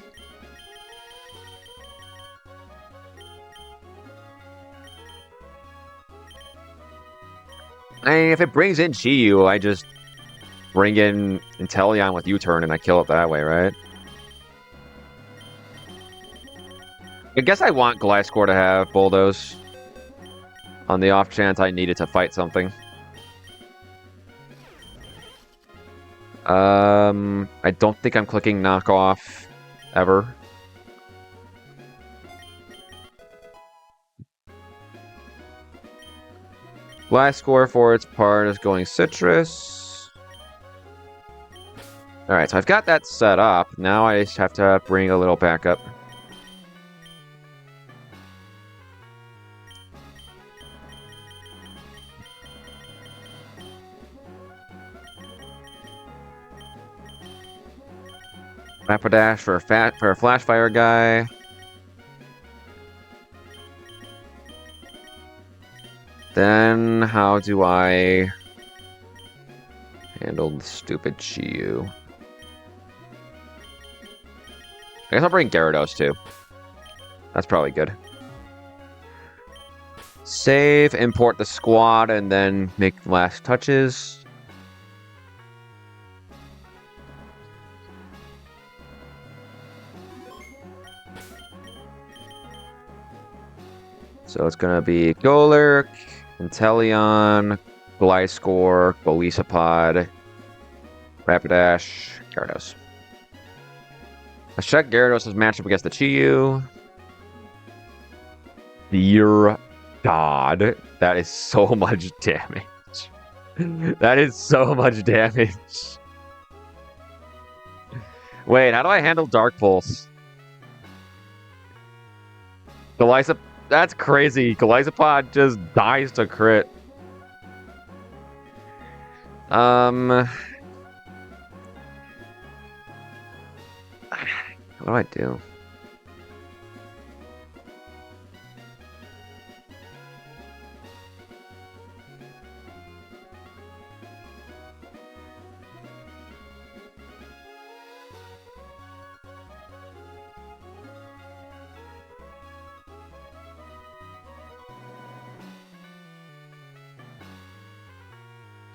I mean, if it brings in Chi-Yu, I just bring in Inteleon with U-turn and I kill it that way, right? I guess I want Gliscor to have Bulldoze. On the off chance I need it to fight something. I don't think I'm clicking knockoff ever. Gliscor for its part is going Citrus. Alright, so I've got that set up. Now I just have to bring a little backup. Rapidash for a Flash Fire guy. Then how do I handle the stupid Chi-Yu? I guess I'll bring Gyarados too. That's probably good. Save, import the squad, and then make last touches. So it's going to be Golurk, Inteleon, Gliscor, Golisopod, Rapidash, Gyarados. Let's check Gyarados' matchup against the Chi-Yu. Dear God, that is so much damage. That is so much damage. Wait, how do I handle Dark Pulse? That's crazy. Golisopod just dies to crit. What do I do?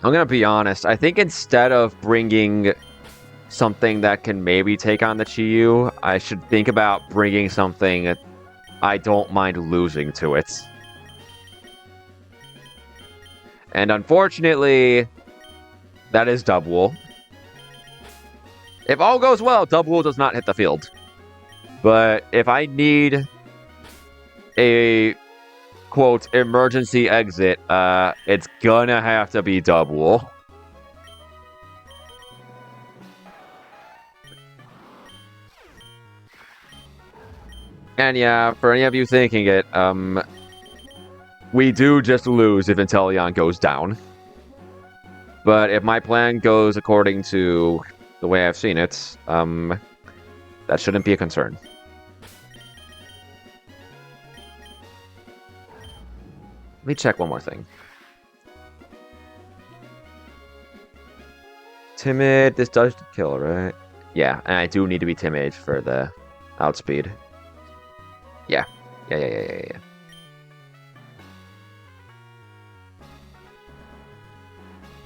I'm gonna be honest. I think instead of bringing something that can maybe take on the Chi-Yu, I should think about bringing something I don't mind losing to it. And unfortunately, that is Dubwool. If all goes well, Dubwool does not hit the field. But if I need a quote emergency exit, it's gonna have to be Dubwool. And yeah, for any of you thinking it, we do just lose if Inteleon goes down. But if my plan goes according to the way I've seen it, that shouldn't be a concern. Let me check one more thing. Timid, this does kill, right? Yeah, and I do need to be timid for the outspeed. Yeah. Yeah.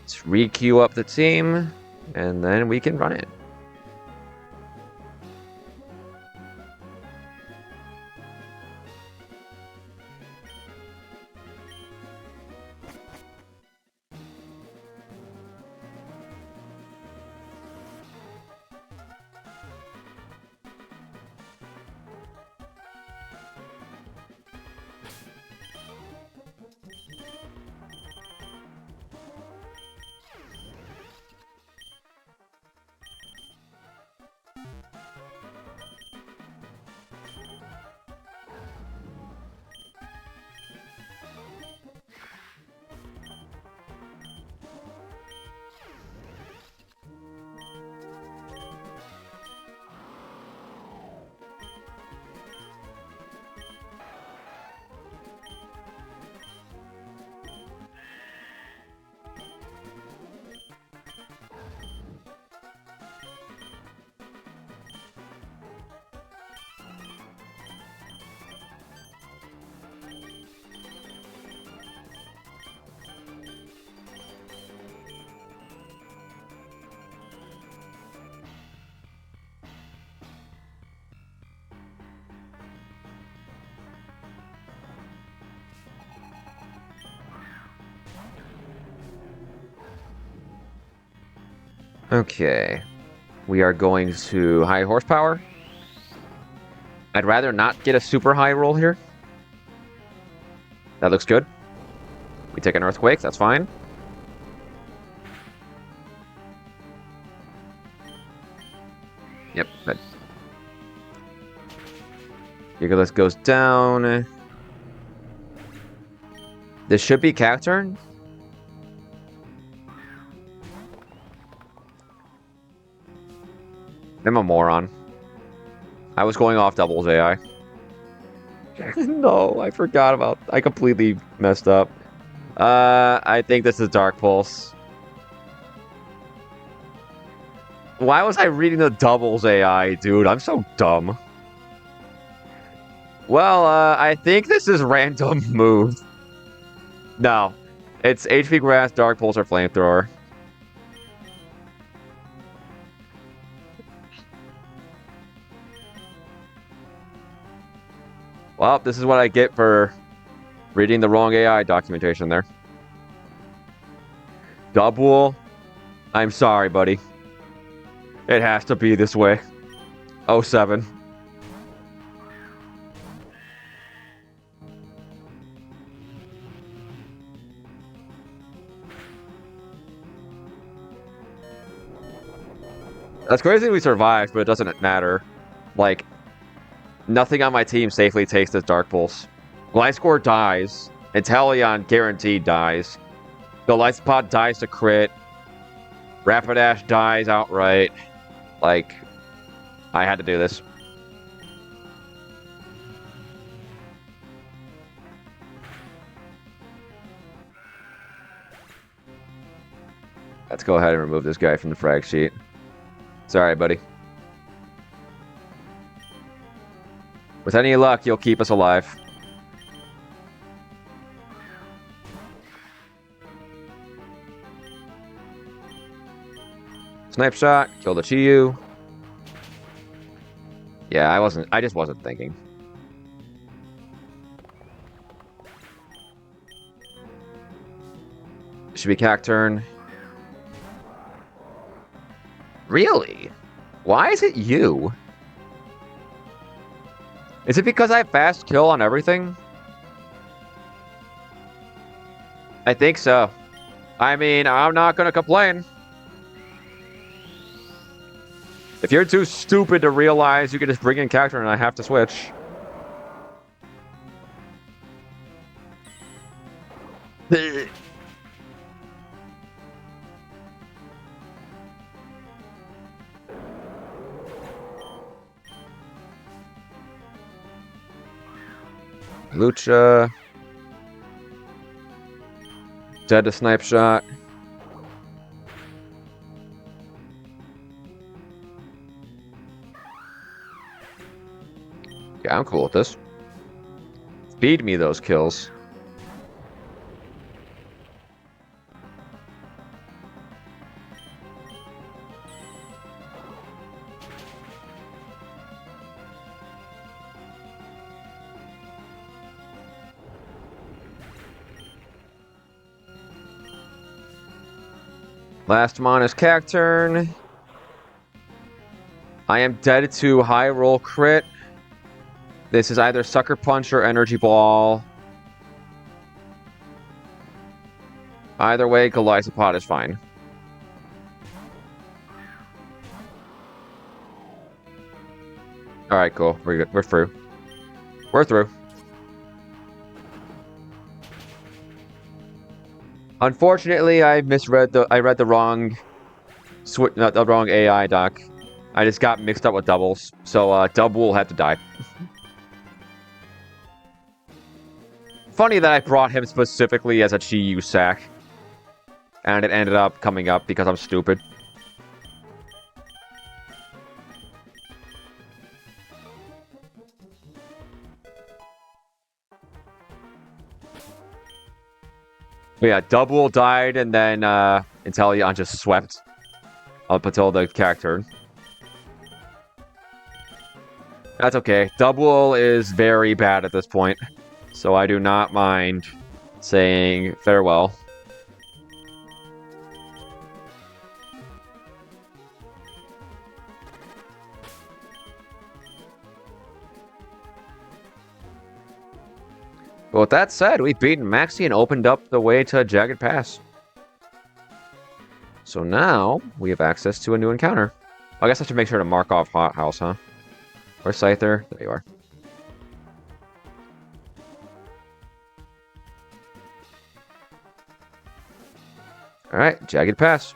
Let's re-queue up the team, and then we can run it. Okay. We are going to high horsepower. I'd rather not get a super high roll here. That looks good. We take an earthquake, that's fine. Yep, good. Gigalith goes down. This should be cat turn. I'm a moron. I was going off doubles AI. No, I forgot about... I completely messed up. I think this is Dark Pulse. Why was I reading the doubles AI, dude? I'm so dumb. Well, I think this is random move. No. It's HP Grass, Dark Pulse, or Flamethrower. Well, this is what I get for reading the wrong AI documentation there. Double. I'm sorry, buddy. It has to be this way. 07. That's crazy we survived, but it doesn't matter. Like, nothing on my team safely takes this Dark Pulse. Gliscor dies. Inteleon guaranteed dies. The Life Pod dies to crit. Rapidash dies outright. Like, I had to do this. Let's go ahead and remove this guy from the frag sheet. Sorry, buddy. With any luck, you'll keep us alive. Snipe shot, kill the Chiyu. Yeah, I just wasn't thinking. Should be Cac turn. Really? Why is it you? Is it because I have fast kill on everything? I think so. I mean, I'm not gonna complain. If you're too stupid to realize you can just bring in character and I have to switch. Lucha. Dead to snipe shot. Yeah, I'm cool with this. Feed me those kills. Last mon is Cacturn. I am dead to high roll crit. This is either Sucker Punch or Energy Ball. Either way, Galisopod is fine. Alright, cool. We're good. We're through. We're through. Unfortunately, I read the wrong the wrong AI doc. I just got mixed up with doubles. So double will have to die. Funny that I brought him specifically as a Chi-Yu sack. And it ended up coming up because I'm stupid. But yeah, double died and then Inteleon just swept up until the character. That's okay. Double is very bad at this point. So I do not mind saying farewell. But with that said, we've beaten Maxi and opened up the way to Jagged Pass. So now we have access to a new encounter. I guess I should make sure to mark off Hot House, huh? Where's Scyther? There you are. Alright, Jagged Pass.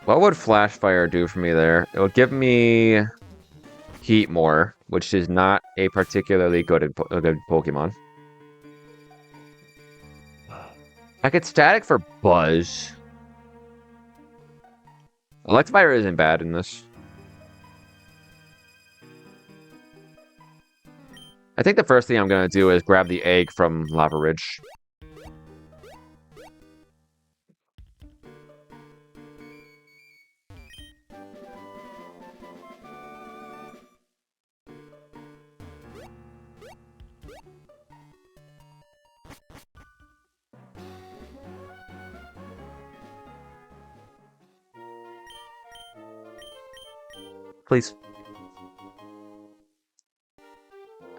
What would Flash Fire do for me there? It would give me Heat more, which is not a particularly good Pokemon. I could Static for Buzz. Electivire isn't bad in this. I think the first thing I'm going to do is grab the egg from Lava Ridge. Please.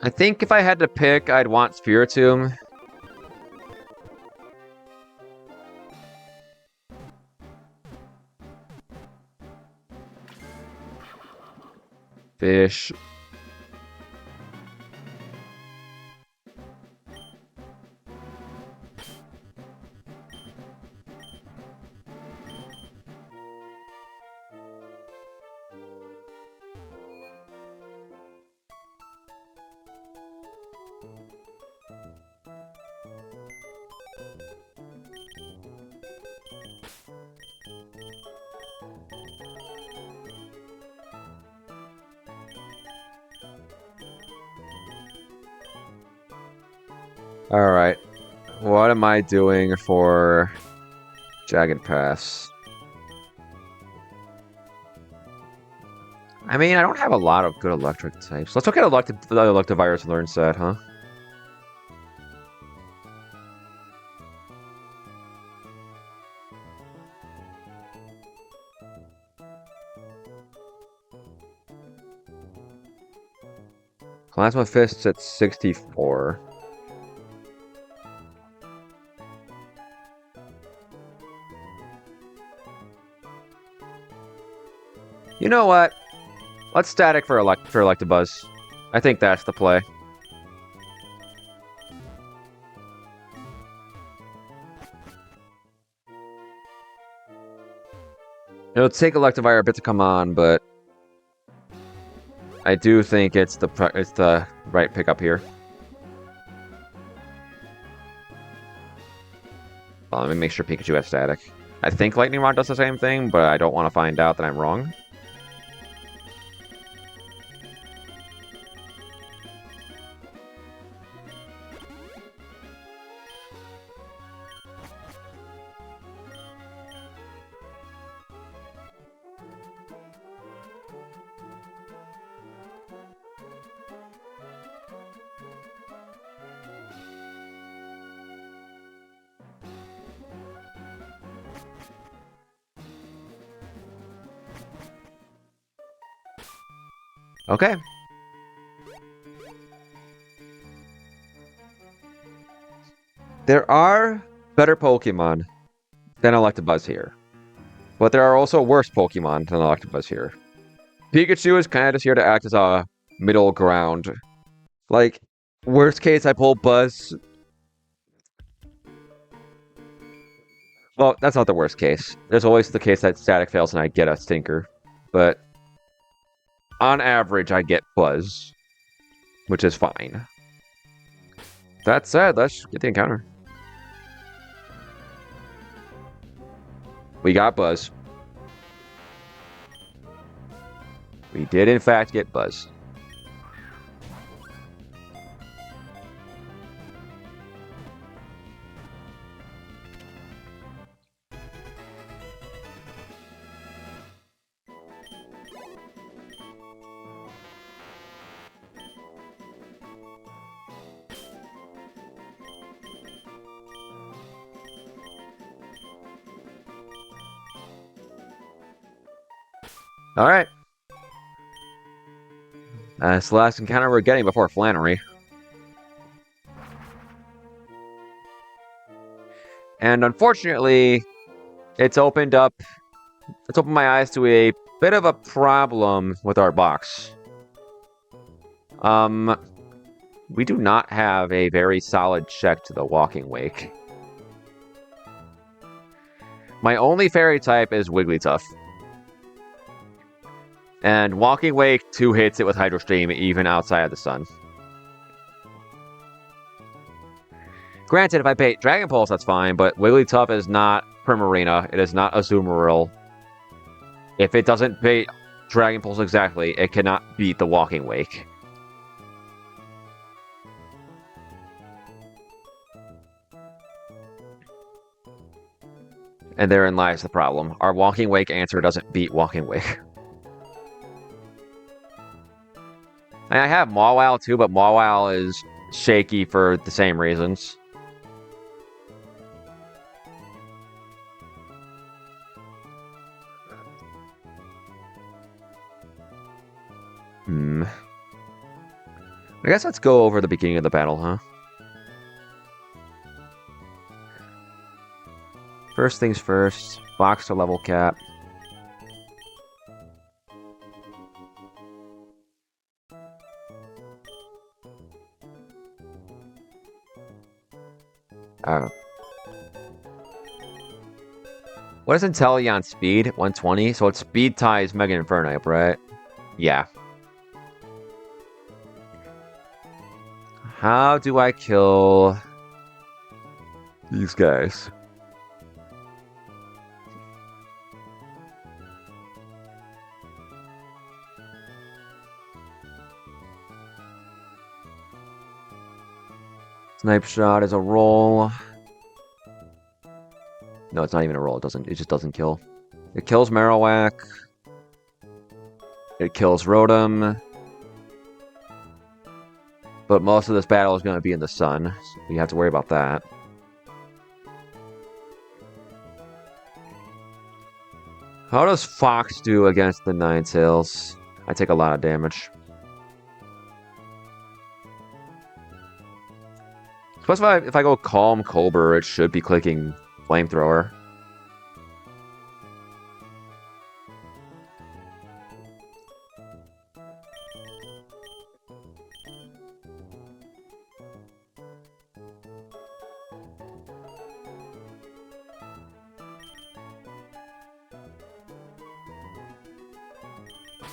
I think if I had to pick, I'd want Spiritomb. Fish. Alright. What am I doing for Jagged Pass? I mean, I don't have a lot of good electric types. Let's look at Electivire's Learn set, huh? Plasma Fist's at 64. You know what? Let's Static for Electabuzz. I think that's the play. It'll take Electivire a bit to come on, but I do think it's the right pickup here. Well, let me make sure Pikachu has static. I think Lightning Rod does the same thing, but I don't want to find out that I'm wrong. Okay. There are better Pokemon than Electabuzz here. But there are also worse Pokemon than Electabuzz here. Pikachu is kind of just here to act as a middle ground. Like, worst case, I pull Buzz. Well, that's not the worst case. There's always the case that static fails and I get a Stinker. But on average, I get Buzz, which is fine. That said, let's get the encounter. We got Buzz. We did, in fact, get Buzz. All right. That's the last encounter we're getting before Flannery. And unfortunately, it's opened my eyes to a bit of a problem with our box. We do not have a very solid check to the Walking Wake. My only fairy type is Wigglytuff. And Walking Wake 2 hits it with Hydro Stream even outside of the sun. Granted, if I bait Dragon Pulse, that's fine, but Wigglytuff is not Primarina. It is not Azumarill. If it doesn't bait Dragon Pulse exactly, it cannot beat the Walking Wake. And therein lies the problem. Our Walking Wake answer doesn't beat Walking Wake. And I have Mawile too, but Mawile is shaky for the same reasons. I guess let's go over the beginning of the battle, huh? First things first, box to level cap. What is Inteleon speed? 120? So it's speed ties Mega Infernape, right? Yeah. How do I kill these guys? Snipe Shot is a roll. No, it's not even a roll. It just doesn't kill. It kills Marowak. It kills Rotom. But most of this battle is going to be in the sun, so you have to worry about that. How does Fox do against the Ninetales? I take a lot of damage. Plus, if I go Calm Colbur, it should be clicking Flamethrower.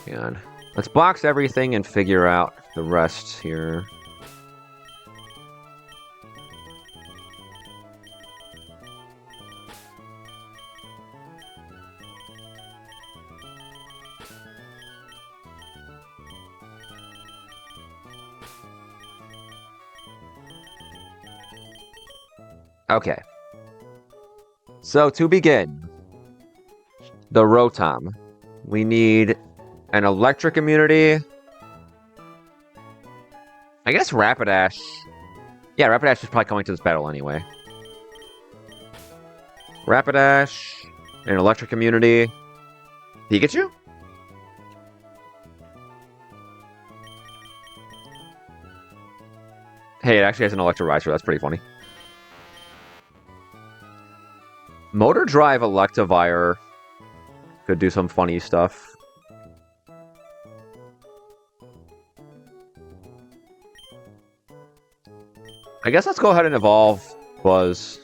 Hang on. Let's box everything and figure out the rest here. Okay. So to begin, the Rotom. We need an electric immunity. I guess Rapidash. Yeah, Rapidash is probably coming to this battle anyway. Rapidash, an electric immunity. Pikachu? Hey, it actually has an Electrovizor. That's pretty funny. Motor Drive Electivire could do some funny stuff. I guess let's go ahead and evolve Buzz.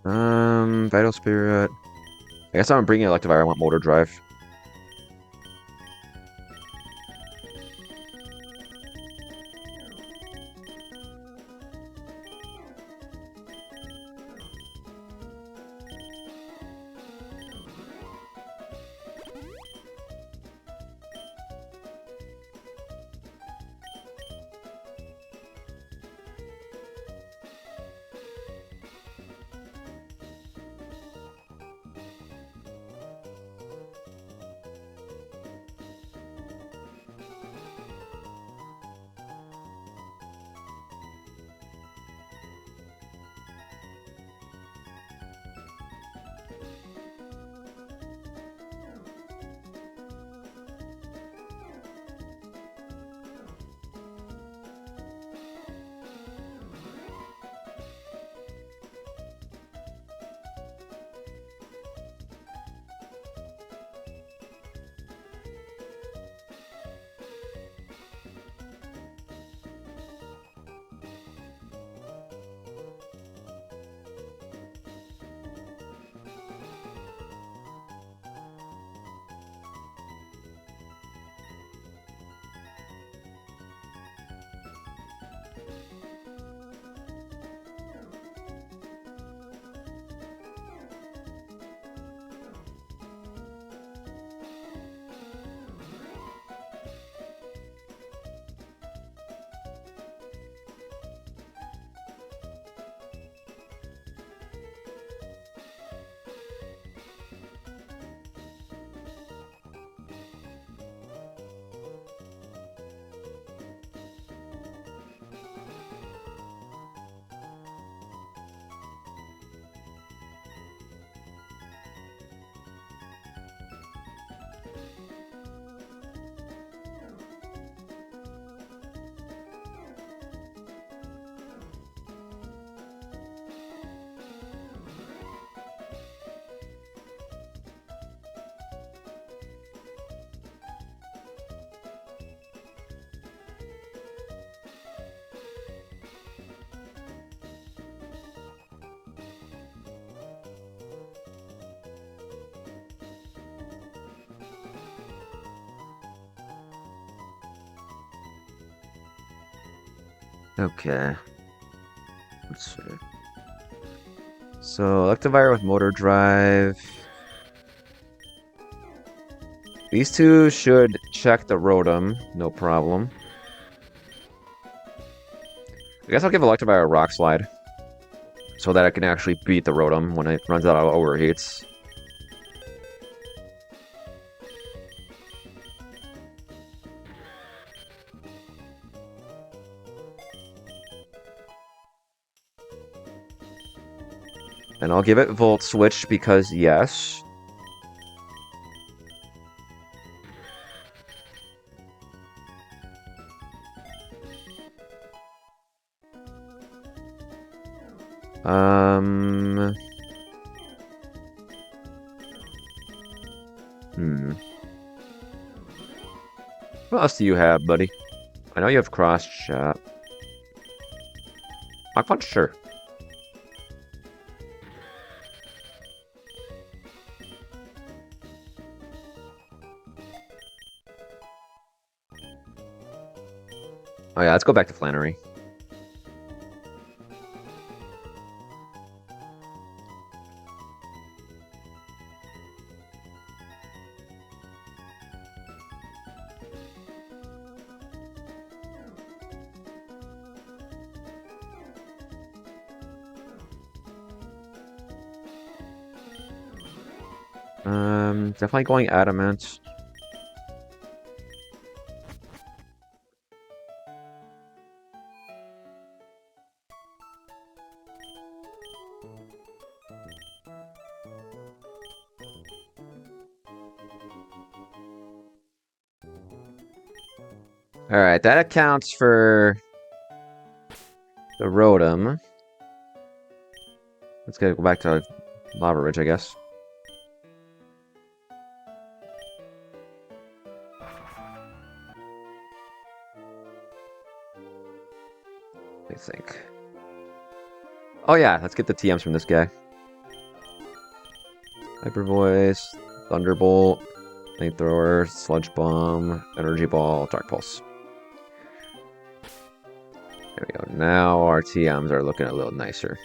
Vital Spirit. I guess I'm bringing Electivire. I want Motor Drive. Okay. Let's see. So, Electivire with Motor Drive. These two should check the Rotom, no problem. I guess I'll give Electivire a Rock Slide, so that I can actually beat the Rotom when it runs out of overheats. And I'll give it Volt Switch because yes. What else do you have, buddy? I know you have Cross Shot. Mach Punch? Sure. Oh yeah, let's go back to Flannery. Definitely going Adamant. Alright, that accounts for the Rotom. Let's go back to Lava Ridge, I guess. I think. Oh yeah, let's get the TMs from this guy. Hyper Voice, Thunderbolt, Flamethrower, Sludge Bomb, Energy Ball, Dark Pulse. There we go. Now our TMs are looking a little nicer.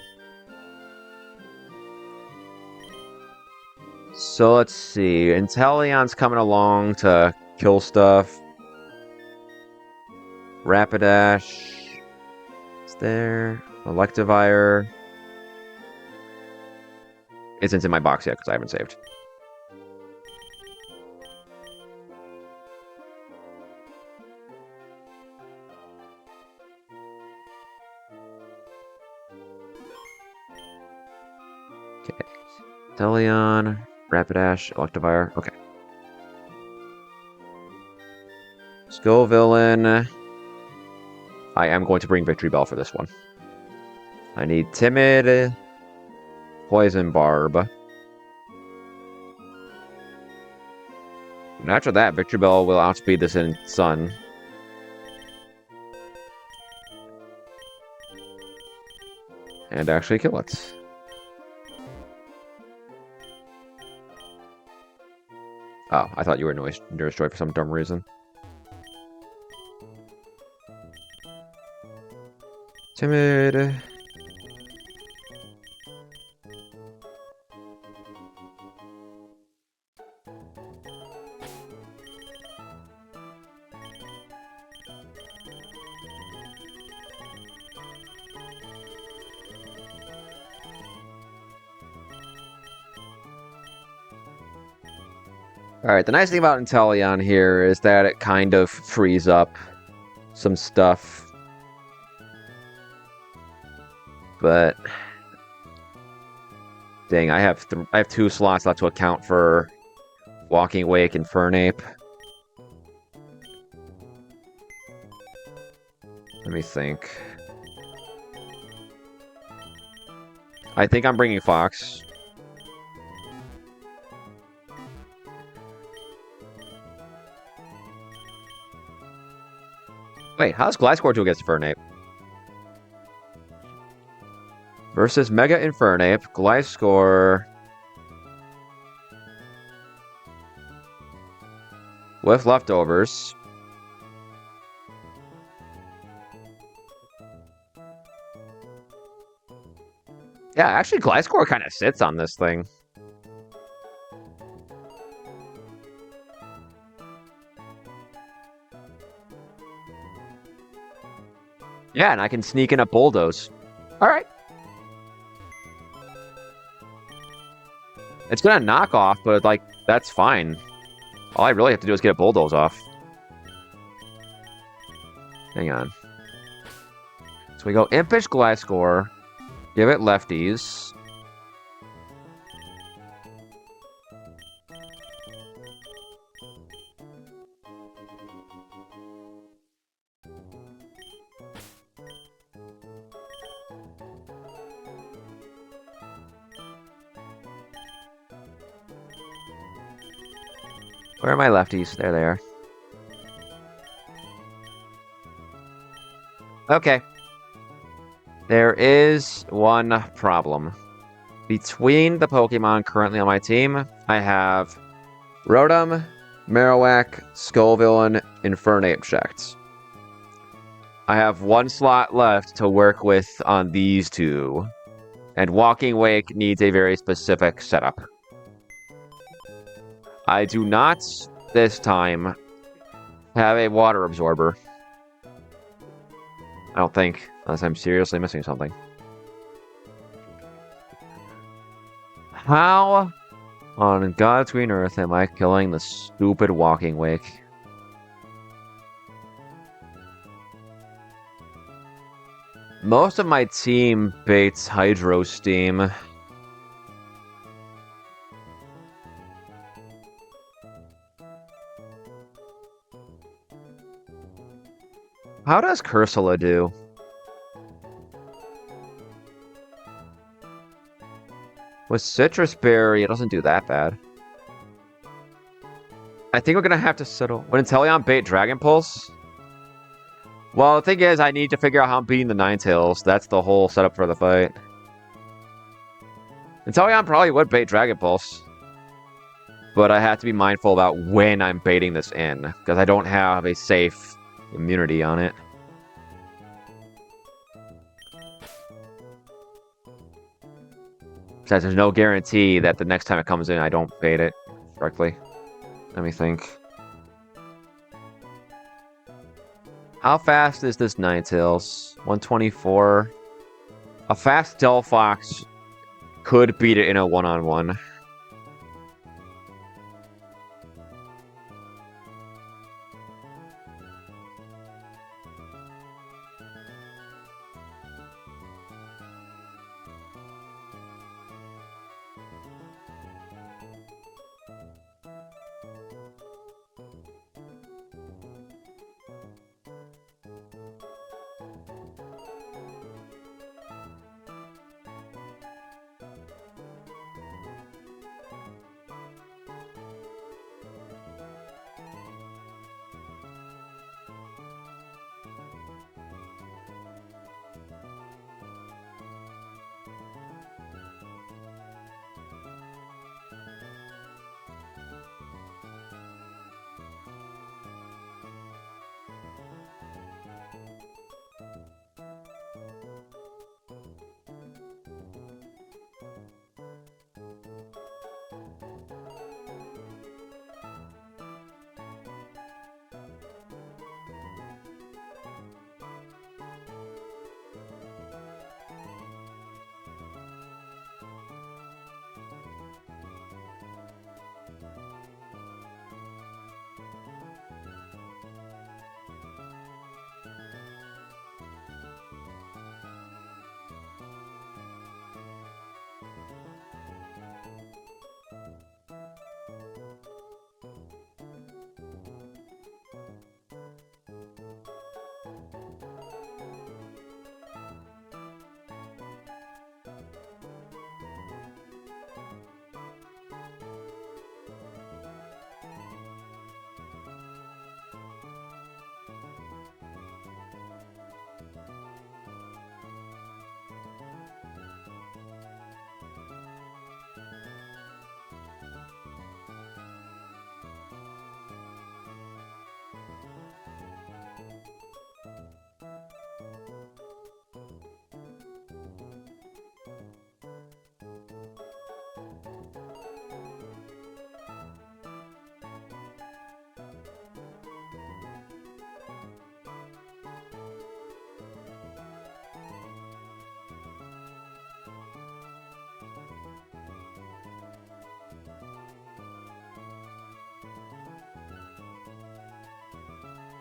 So let's see. Inteleon's coming along to kill stuff. Rapidash is there. Electivire isn't in my box yet because I haven't saved. Okay. Inteleon, Rapidash, Electivire. Okay. Skull Villain. I am going to bring Victory Bell for this one. I need Timid, Poison Barb. And after that, Victory Bell will outspeed this in Sun. And actually kill it. Oh, I thought you were Noise Destroy for some dumb reason. Timid. Alright, the nice thing about Inteleon here is that it kind of frees up some stuff. But dang, I have 2 slots left to account for Walking Wake and Fernape. Let me think. I think I'm bringing Fox. Wait, how's Gliscor do against Fernape? Versus Mega Infernape, Gliscor with leftovers. Yeah, actually Gliscor kind of sits on this thing. Yeah, and I can sneak in a Bulldoze. Alright. It's gonna knock off, but like, that's fine. All I really have to do is get a Bulldoze off. Hang on. So we go Impish Gliscor. Give it lefties. Where are my lefties? There they are. Okay. There is one problem. Between the Pokemon currently on my team, I have Rotom, Marowak, Skullvillain, and Fernape checked. I have 1 slot left to work with on these 2. And Walking Wake needs a very specific setup. I do not, this time, have a Water Absorber. I don't think, unless I'm seriously missing something. How on God's green earth am I killing the stupid Walking Wake? Most of my team baits Hydro Steam. How does Cursula do? With Citrus Berry, it doesn't do that bad. I think we're gonna have to settle. Would Inteleon bait Dragon Pulse? Well, the thing is, I need to figure out how I'm beating the Ninetales. That's the whole setup for the fight. Inteleon probably would bait Dragon Pulse. But I have to be mindful about when I'm baiting this in, because I don't have a safe immunity on it. Besides, there's no guarantee that the next time it comes in, I don't bait it correctly. Let me think. How fast is this Ninetales? 124. A fast Delphox could beat it in a one-on-one.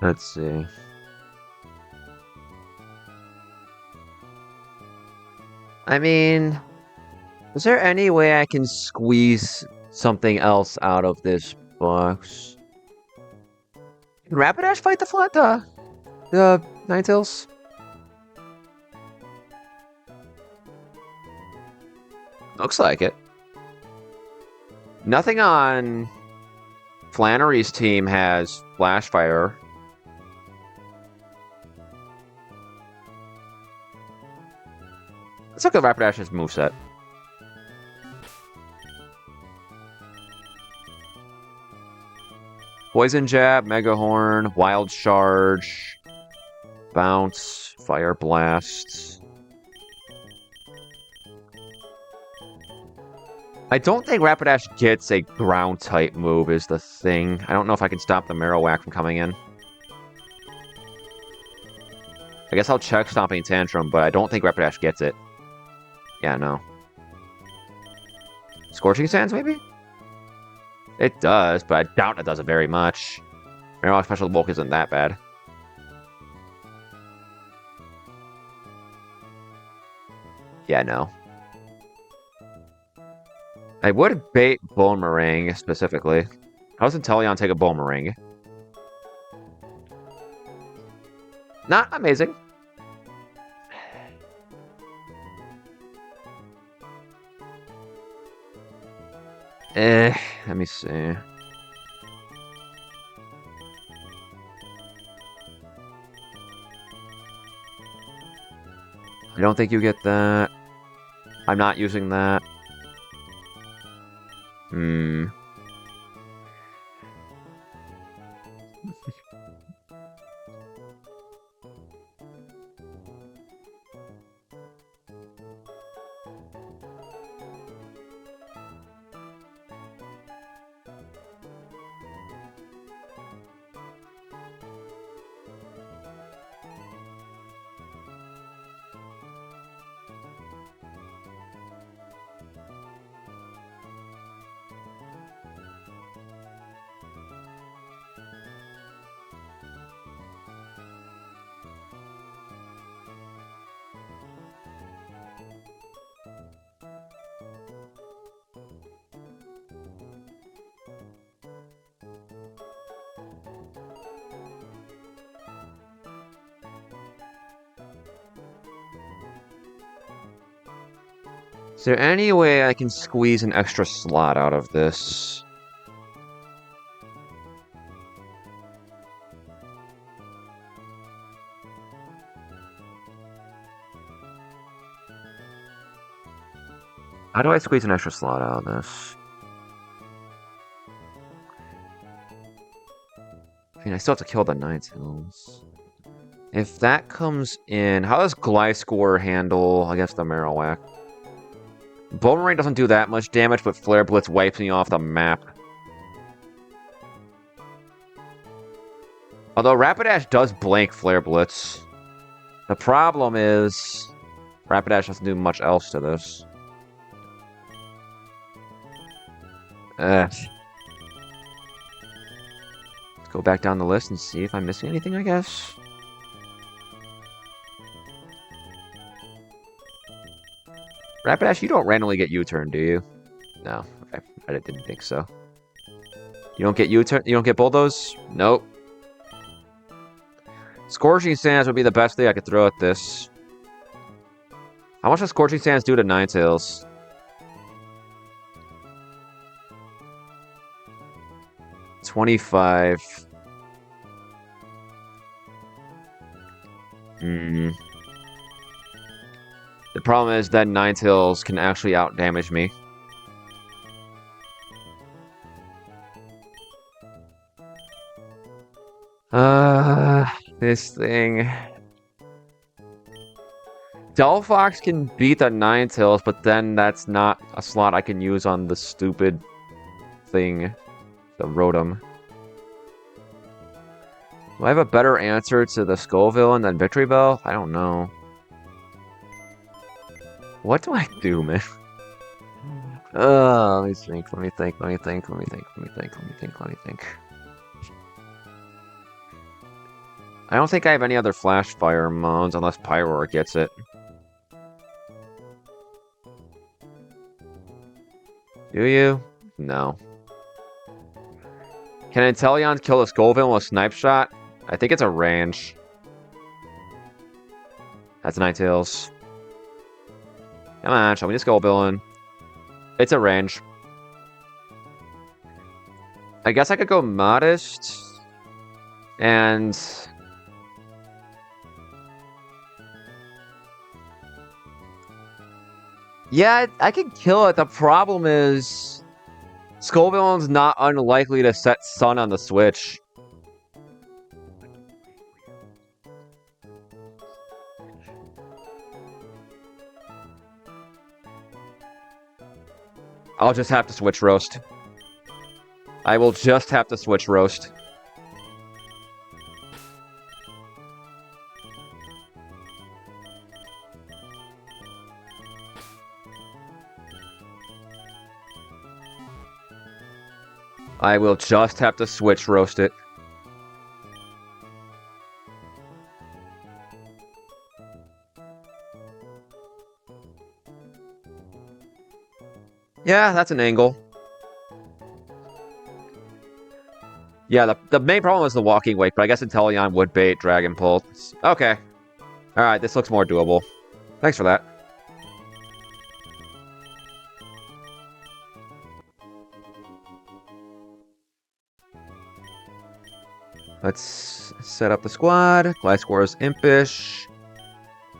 Let's see. I mean, is there any way I can squeeze something else out of this box? Can Rapidash fight the Ninetales? Looks like it. Nothing on Flannery's team has Flash Fire. Let's look at Rapidash's moveset. Poison Jab, Mega Horn, Wild Charge, Bounce, Fire Blast. I don't think Rapidash gets a ground type move is the thing. I don't know if I can stop the Marowak from coming in. I guess I'll check Stomping Tantrum, but I don't think Rapidash gets it. Yeah, no. Scorching Sands, maybe? It does, but I doubt it does it very much. Marowak Special Bulk isn't that bad. Yeah, no. I would bait Boomerang, specifically. How does Inteleon take a Boomerang? Not amazing. Let me see. I don't think you get that. I'm not using that. Is there any way I can squeeze an extra slot out of this? How do I squeeze an extra slot out of this? I mean, I still have to kill the Ninetales. If that comes in, how does Gliscor handle against the Marowak? Boomerang doesn't do that much damage, but Flare Blitz wipes me off the map. Although Rapidash does blank Flare Blitz. The problem is Rapidash doesn't do much else to this. Let's go back down the list and see if I'm missing anything, I guess. Rapidash, you don't randomly get U-turn, do you? No. Okay. I didn't think so. You don't get U-turn? You don't get Bulldoze? Nope. Scorching Sands would be the best thing I could throw at this. How much does Scorching Sands do to Ninetales? $25. The problem is that Ninetales can actually out-damage me. This thing... Delphox can beat the Ninetales, but then that's not a slot I can use on the stupid thing. The Rotom. Do I have a better answer to the Skull Villain than Victory Bell? I don't know. What do I do, man? Let me think, let me think, let me think, let me think, let me think, let me think, let me think. I don't think I have any other Flash Fire modes unless Pyroar gets it. Do you? No. Can Inteleon kill the Skull Villain with a Snipe Shot? I think it's a range. That's Ninetales. Come on, show me the Skull Villain. It's a range. I guess I could go Modest. And... yeah, I can kill it. The problem is... Skull Villain's not unlikely to set Sun on the Switch. I'll just have to switch Roast. I will just have to switch Roast. I will just have to switch Roast it. Yeah, that's an angle. Yeah, the main problem is the walking weight, but I guess Inteleon would bait Dragon Pulse. Okay. Alright, this looks more doable. Thanks for that. Let's set up the squad. Gliscor is Impish.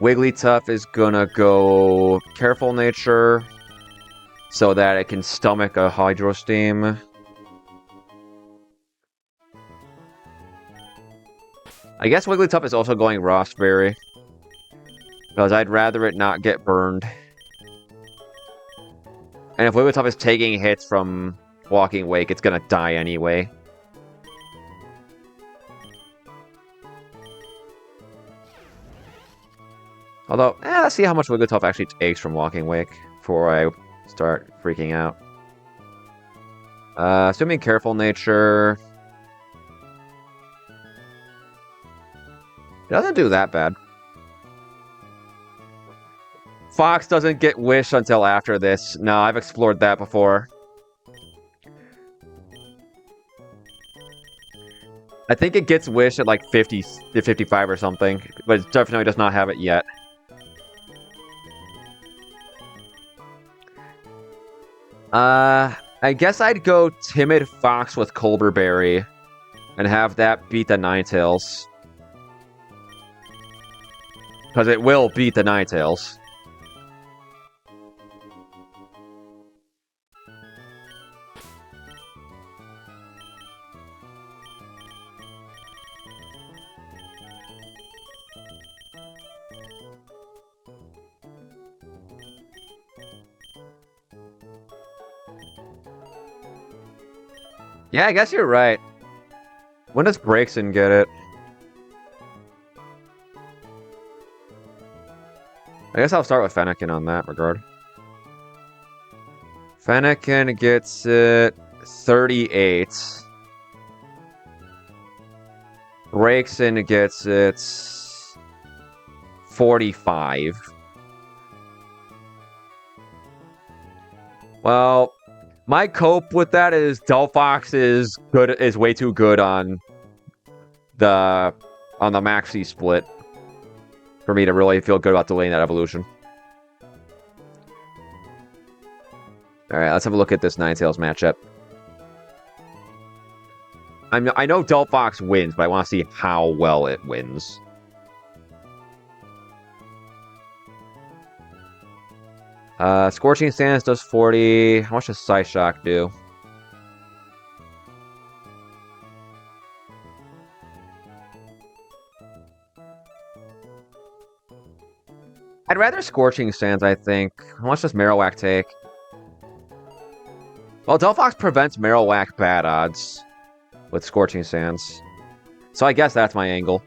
Wigglytuff is gonna go Careful Nature so that it can stomach a Hydro Steam. I guess Wigglytuff is also going Rossberry because I'd rather it not get burned. And if Wigglytuff is taking hits from Walking Wake, it's gonna die anyway. Although, let's see how much Wigglytuff actually takes from Walking Wake before I start freaking out. Assuming Careful Nature... it doesn't do that bad. Fox doesn't get Wish until after this. No, I've explored that before. I think it gets Wish at like 50 to 55 or something, but it definitely does not have it yet. I guess I'd go Timid Fox with Colberberry and have that beat the Ninetales. Because it will beat the Ninetales. Yeah, I guess you're right. When does Braixen get it? I guess I'll start with Fennekin on that regard. Fennekin gets it 38. Braixen gets it 45. Well, my cope with that is Delphox is way too good on the Maxi split for me to really feel good about delaying that evolution. Alright, let's have a look at this Ninetales matchup. I know Delphox wins, but I want to see how well it wins. Scorching Sands does 40. How much does Psyshock do? I'd rather Scorching Sands, I think. How much does Marowak take? Well, Delphox prevents Marowak bad odds with Scorching Sands. So I guess that's my angle.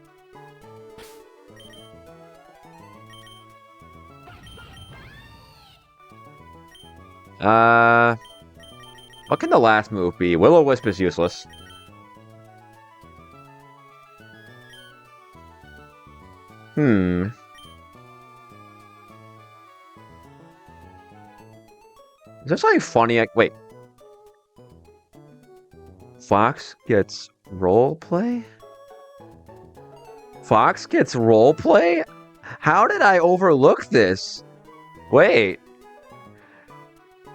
What can the last move be? Will-O-Wisp is useless. Is there something funny? Wait. Fox gets roleplay? Fox gets roleplay? How did I overlook this? Wait.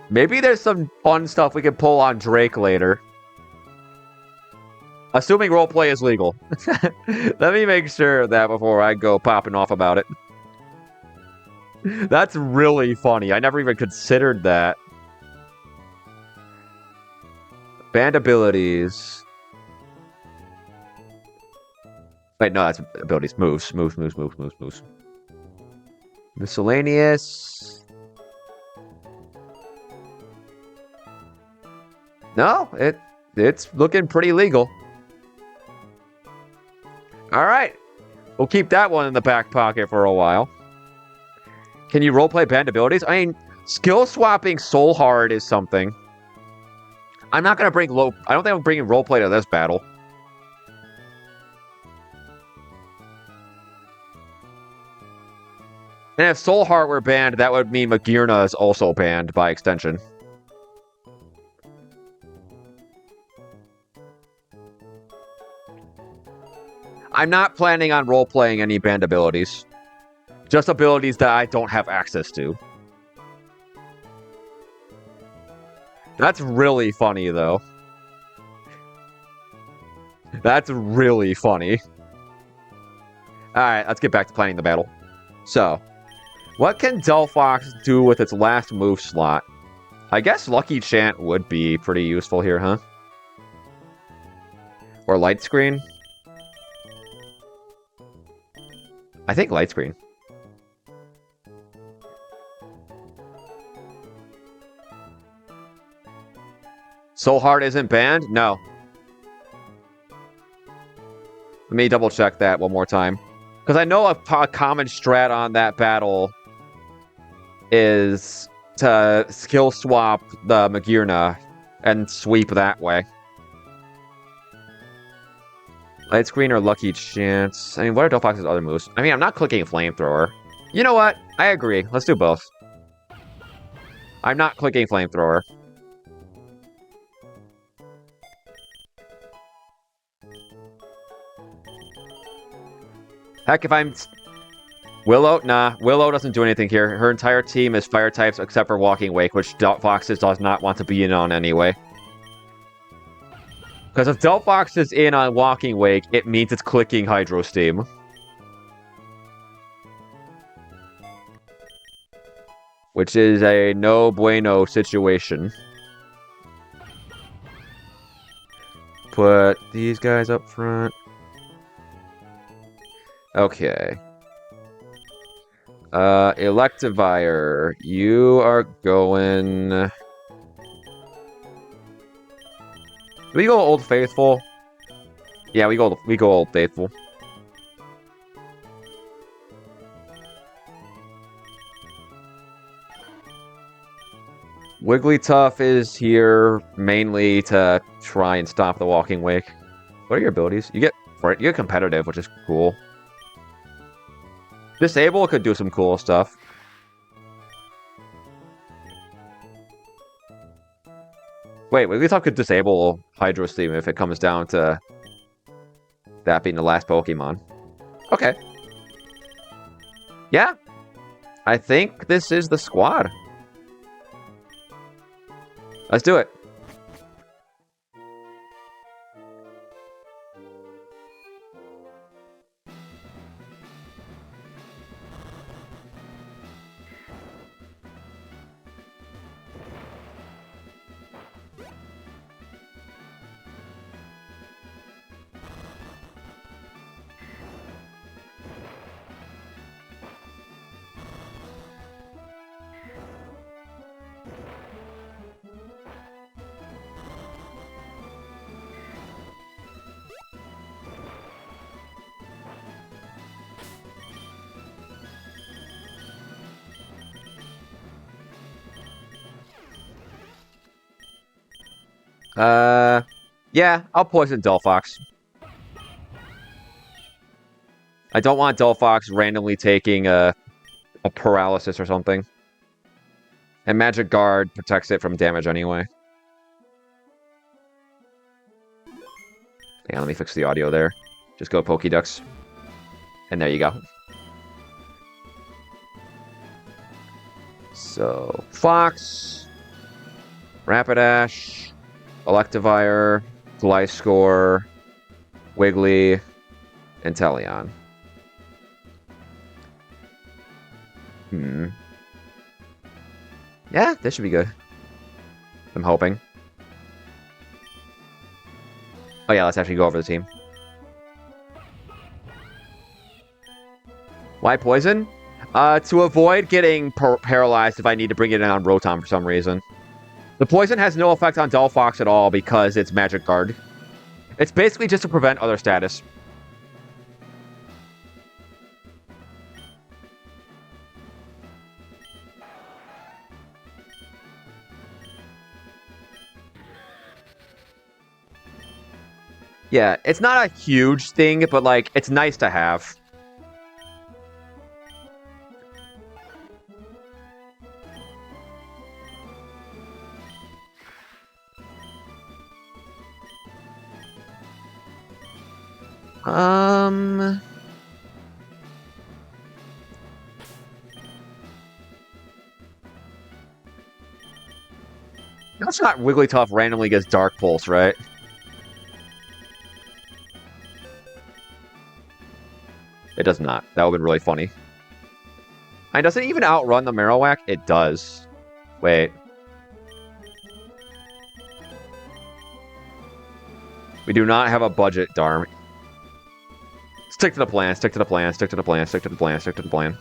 Maybe there's some fun stuff we can pull on Drake later. Assuming roleplay is legal. Let me make sure of that before I go popping off about it. That's really funny. I never even considered that. Band abilities. Wait, no, that's abilities. Moves. Miscellaneous. No, it's looking pretty legal. Alright. We'll keep that one in the back pocket for a while. Can you roleplay band abilities? I mean, skill swapping Soul Heart is something. I'm not going to bring I don't think I'm bringing roleplay to this battle. And if Soul Heart were banned, that would mean Magearna is also banned by extension. I'm not planning on role-playing any banned abilities. Just abilities that I don't have access to. That's really funny, though. That's really funny. Alright, let's get back to planning the battle. So, what can Delphox do with its last move slot? I guess Lucky Chant would be pretty useful here, huh? Or Light Screen? I think Light Screen. Soul Heart isn't banned? No. Let me double check that one more time. Because I know a common strat on that battle is to skill swap the Magearna and sweep that way. Light Screen or Lucky Chance? I mean, what are Delphox's other moves? I mean, I'm not clicking Flamethrower. You know what? I agree. Let's do both. I'm not clicking Flamethrower. Heck, if I'm... Willow? Nah, Willow doesn't do anything here. Her entire team is fire types except for Walking Wake, which Delphox does not want to be in on anyway. Because if Delphox is in on Walking Wake, it means it's clicking Hydro Steam. Which is a no bueno situation. Put these guys up front. Okay. Electivire, you are going... Do we go Old Faithful? Yeah, we go Old Faithful. Wigglytuff is here mainly to try and stop the Walking Wake. What are your abilities? You get competitive, which is cool. Disable could do some cool stuff. Wait, Wigglytuff could disable Hydro Steam if it comes down to that being the last Pokemon. Okay. Yeah. I think this is the squad. Let's do it. Yeah, I'll poison Delphox. I don't want Delphox randomly taking a paralysis or something. And Magic Guard protects it from damage anyway. Yeah, let me fix the audio there. Just go Pokédex. And there you go. So, Fox, Rapidash, Electivire, Gliscor, Wiggly, and Teleon. Yeah, this should be good. I'm hoping. Oh yeah, let's actually go over the team. Why poison? To avoid getting paralyzed if I need to bring it in on Rotom for some reason. The poison has no effect on Delphox at all because it's Magic Guard. It's basically just to prevent other status. Yeah, it's not a huge thing, but, like, it's nice to have. That's not Wigglytuff randomly gets Dark Pulse, right? It does not. That would have been really funny. And does it even outrun the Marowak? It does. Wait. We do not have a budget, darn. Stick to the plan, stick to the plan, stick to the plan, stick to the plan, stick to the plan.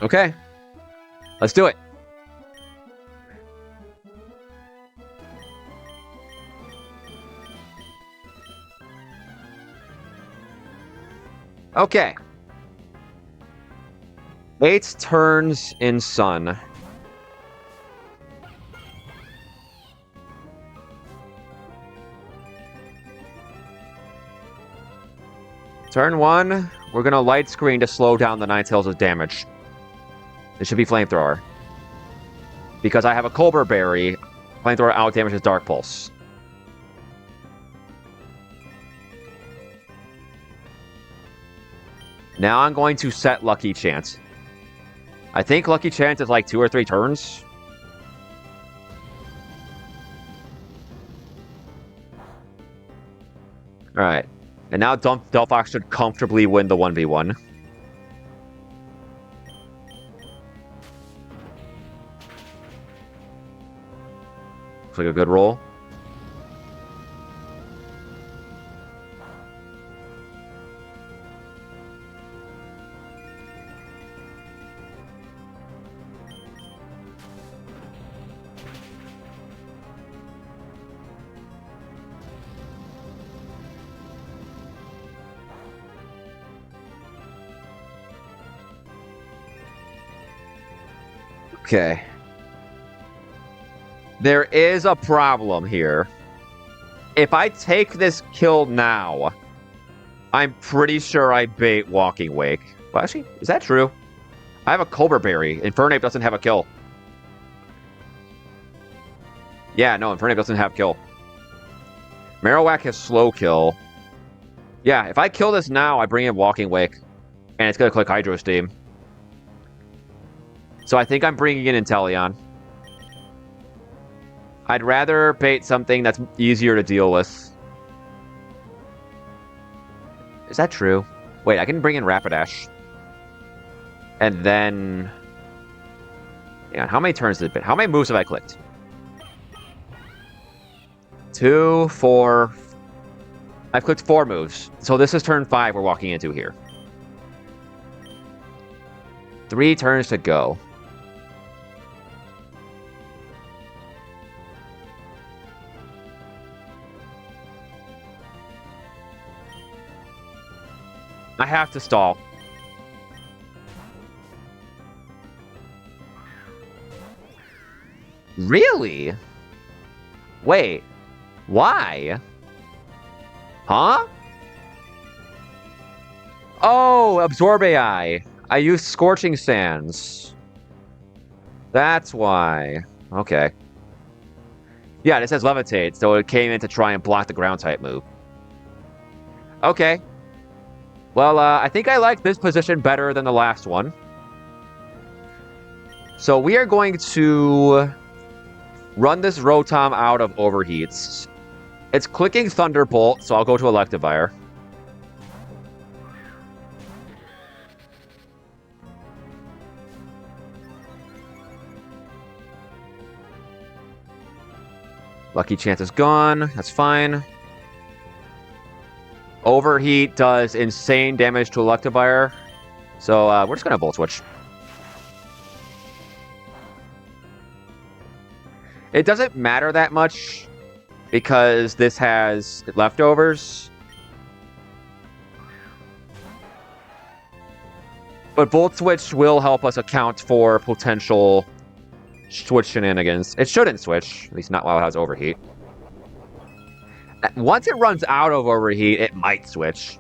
Okay. Let's do it. Okay. 8 turns in Sun. Turn 1, we're going to light screen to slow down the Nine Tails' damage. It should be Flamethrower. Because I have a Colbur Berry, Flamethrower out damages Dark Pulse. Now I'm going to set Lucky Chance. I think Lucky Chance is like 2 or 3 turns. Alright. And now Delphox should comfortably win the 1v1. Looks like a good roll. Okay. There is a problem here. If I take this kill now, I'm pretty sure I bait Walking Wake. Well, actually, is that true? I have a Colbur Berry. Infernape doesn't have a kill. Yeah, no, Infernape doesn't have kill. Marowak has slow kill. Yeah, if I kill this now, I bring in Walking Wake. And it's going to click Hydro Steam. So I think I'm bringing in Inteleon. I'd rather bait something that's easier to deal with. Is that true? Wait, I can bring in Rapidash. And then... Hang on, how many turns has it been? How many moves have I clicked? 2, 4... I've clicked 4 moves. So this is turn 5 we're walking into here. 3 turns to go. I have to stall. Really? Wait. Why? Huh? Oh, Absorb AI. I used Scorching Sands. That's why. Okay. Yeah, it says Levitate, so it came in to try and block the ground type move. Okay. Well, I think I like this position better than the last one. So we are going to run this Rotom out of Overheats. It's clicking Thunderbolt, so I'll go to Electivire. Lucky Chance is gone. That's fine. Overheat does insane damage to Electivire. So we're just going to Volt Switch. It doesn't matter that much because this has leftovers. But Volt Switch will help us account for potential switch shenanigans. It shouldn't switch, at least not while it has Overheat. Once it runs out of Overheat, it might switch.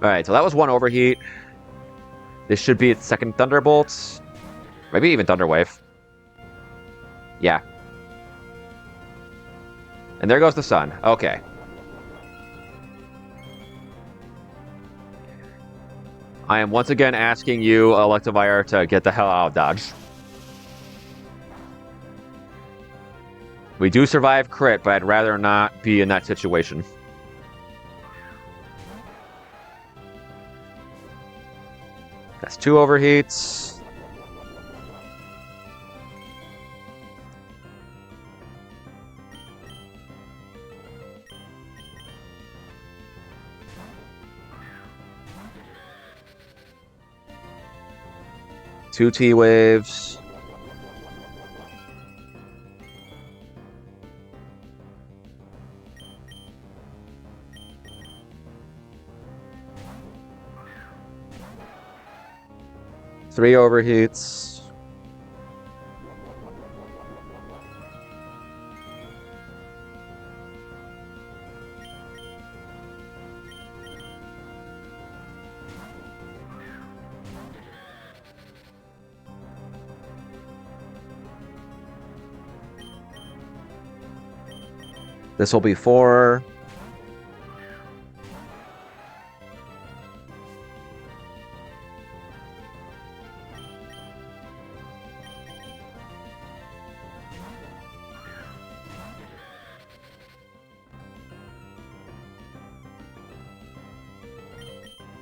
Alright, so that was 1 Overheat. This should be its second Thunderbolt. Maybe even Thunderwave. Yeah. And there goes the sun. Okay. I am once again asking you, Electivire, to get the hell out of Dodge. We do survive crit, but I'd rather not be in that situation. That's 2 Overheats. Two T-Waves. Three Overheats. This will be 4.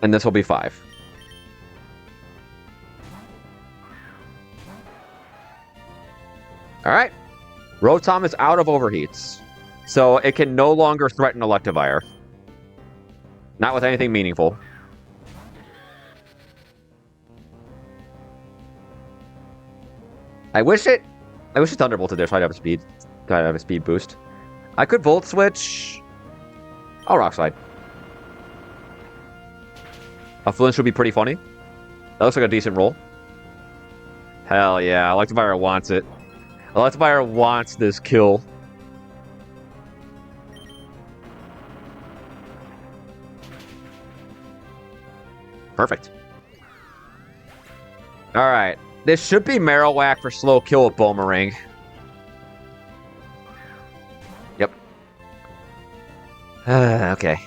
And this will be 5. Alright. Rotom is out of overheats. So it can no longer threaten Electivire. Not with anything meaningful. I wish it Thunderbolted there so I'd have a speed boost. I could Volt Switch. I'll Rock Slide. A flinch would be pretty funny. That looks like a decent roll. Hell yeah, Electivire wants it. Electivire wants this kill. Perfect. Alright. This should be Marowak for slow kill with Boomerang. Yep. Okay.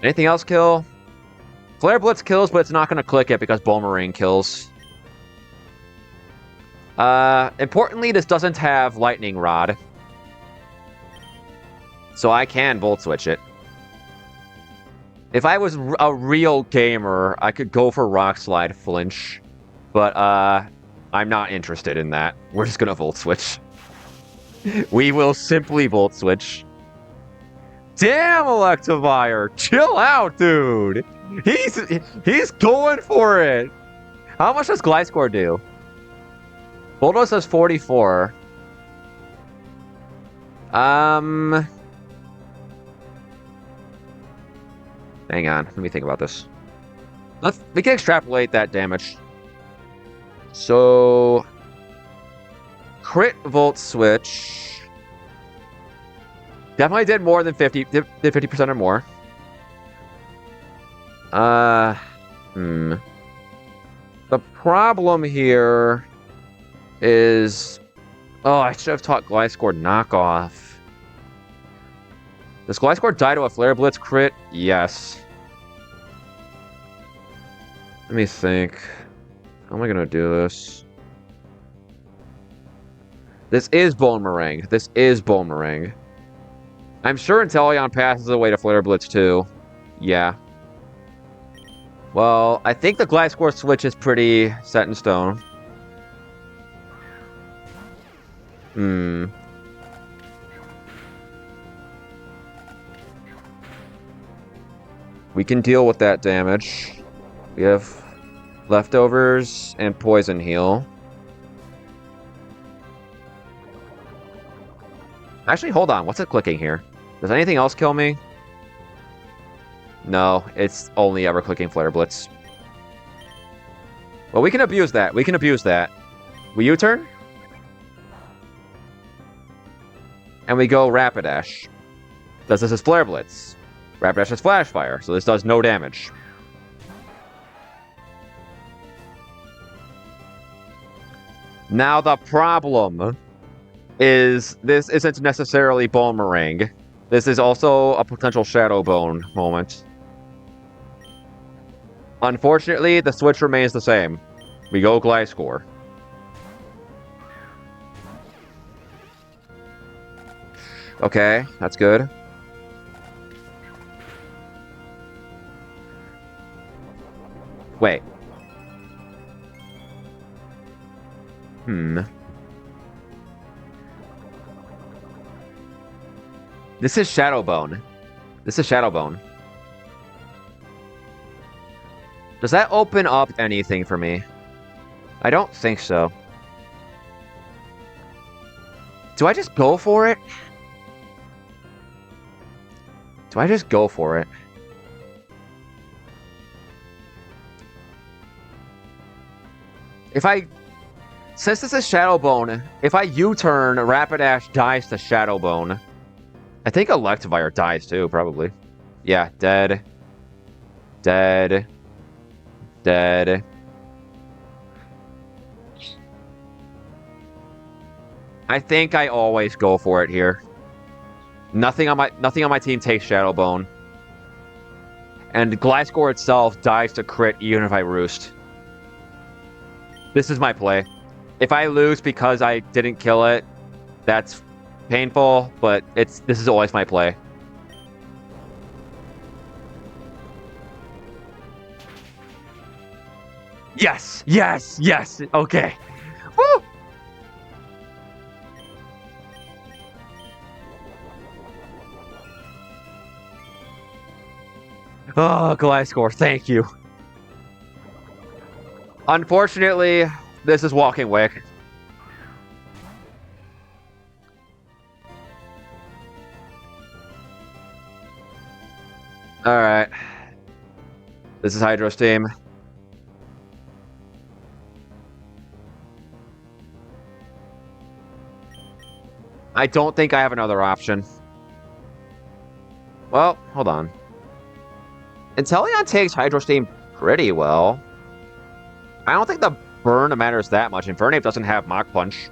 Anything else kill? Flare Blitz kills, but it's not going to click it because Boomerang kills. Importantly, this doesn't have Lightning Rod. So I can Volt Switch it. If I was a real gamer, I could go for Rock Slide Flinch. But, I'm not interested in that. We're just gonna Volt Switch. We will simply Volt Switch. Damn, Electivire! Chill out, dude! He's going for it! How much does Gliscor do? Bulldoze does 44. Hang on, let me think about this. We can extrapolate that damage. So, crit Volt Switch definitely did more than 50. Did 50% or more. The problem here is, I should have taught Gliscor knockoff. Does Gliscor die to a Flare Blitz crit? Yes. Let me think. How am I gonna do this? This is Boomerang. This is Boomerang. I'm sure Inteleon passes away to Flare Blitz too. Yeah. Well, I think the Gliscor switch is pretty set in stone. We can deal with that damage. We have Leftovers and Poison Heal. Actually, hold on. What's it clicking here? Does anything else kill me? No, it's only ever clicking Flare Blitz. Well, we can abuse that. We can abuse that. We U-turn? And we go Rapidash. This is Flare Blitz. Rapidash is Flash Fire, so this does no damage. Now the problem is this isn't necessarily Boomerang. This is also a potential Shadow Bone moment. Unfortunately, the switch remains the same. We go Gliscor. Okay, that's good. Wait. This is Shadow Bone. This is Shadow Bone. Does that open up anything for me? I don't think so. Do I just go for it? Do I just go for it? Since this is Shadow Bone, if I U-turn, Rapidash dies to Shadow Bone. I think Electivire dies too, probably. Yeah, dead. Dead. Dead. I think I always go for it here. Nothing on my team takes Shadow Bone. And Gliscor itself dies to crit even if I roost. This is my play. If I lose because I didn't kill it, that's painful, but this is always my play. Yes! Yes! Yes! Okay. Woo! Oh, Gliscor, thank you. Unfortunately, this is Walking Wick. Alright. This is Hydro Steam. I don't think I have another option. Well, hold on. Inteleon takes Hydro Steam pretty well. I don't think the burn matters that much. Infernape doesn't have Mach Punch.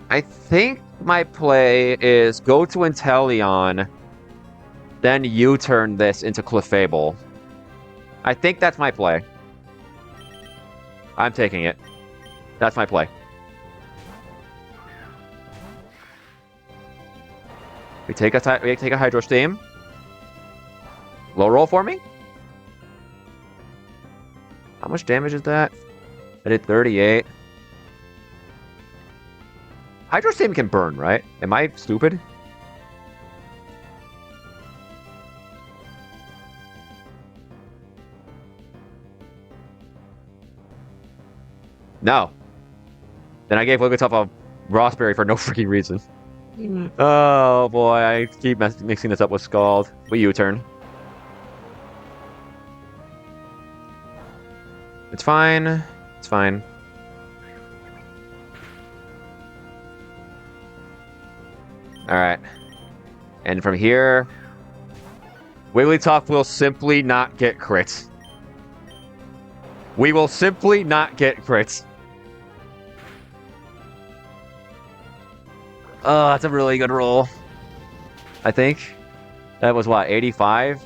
I think my play is go to Inteleon, then U-turn this into Clefable. I think that's my play. I'm taking it. That's my play. We take a Hydro Steam. Low roll for me. How much damage is that? I did 38. Hydro Steam can burn, right? Am I stupid? No. Then I gave Wigglytuff a Raspberry for no freaking reason. Oh boy, I keep mixing this up with Scald. We U-turn. It's fine. It's fine. Alright. And from here, Wigglytuff will simply not get crits. We will simply not get crits. Oh, that's a really good roll. I think. That was what, 85?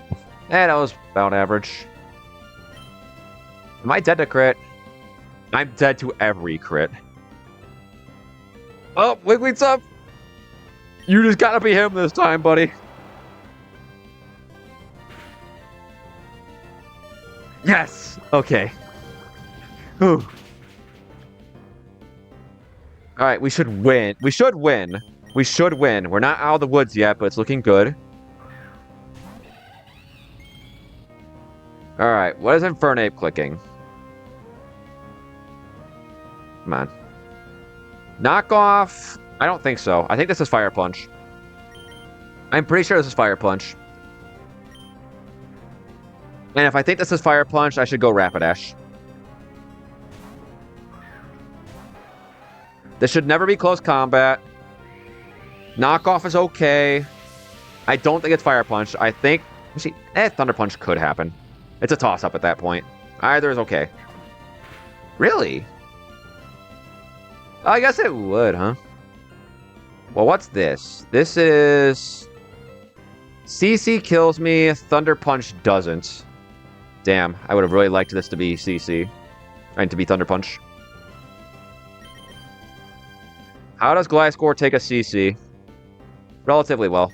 That was about average. Am I dead to crit? I'm dead to every crit. Oh, Wigglytuff! You just gotta be him this time, buddy. Yes! Okay. Whew. Alright, we should win. We should win. We should win. We're not out of the woods yet, but it's looking good. Alright, what is Infernape clicking? Come on. Knockoff? I don't think so. I think this is Fire Punch. I'm pretty sure this is Fire Punch. And if I think this is Fire Punch, I should go Rapidash. This should never be close combat. Knockoff is okay. I don't think it's Fire Punch. I think... See, Thunder Punch could happen. It's a toss-up at that point. Either is okay. Really? I guess it would, huh? Well, what's this? This is... CC kills me, Thunder Punch doesn't. Damn, I would have really liked this to be CC. And to be Thunder Punch. How does Gliscor take a CC? Relatively well.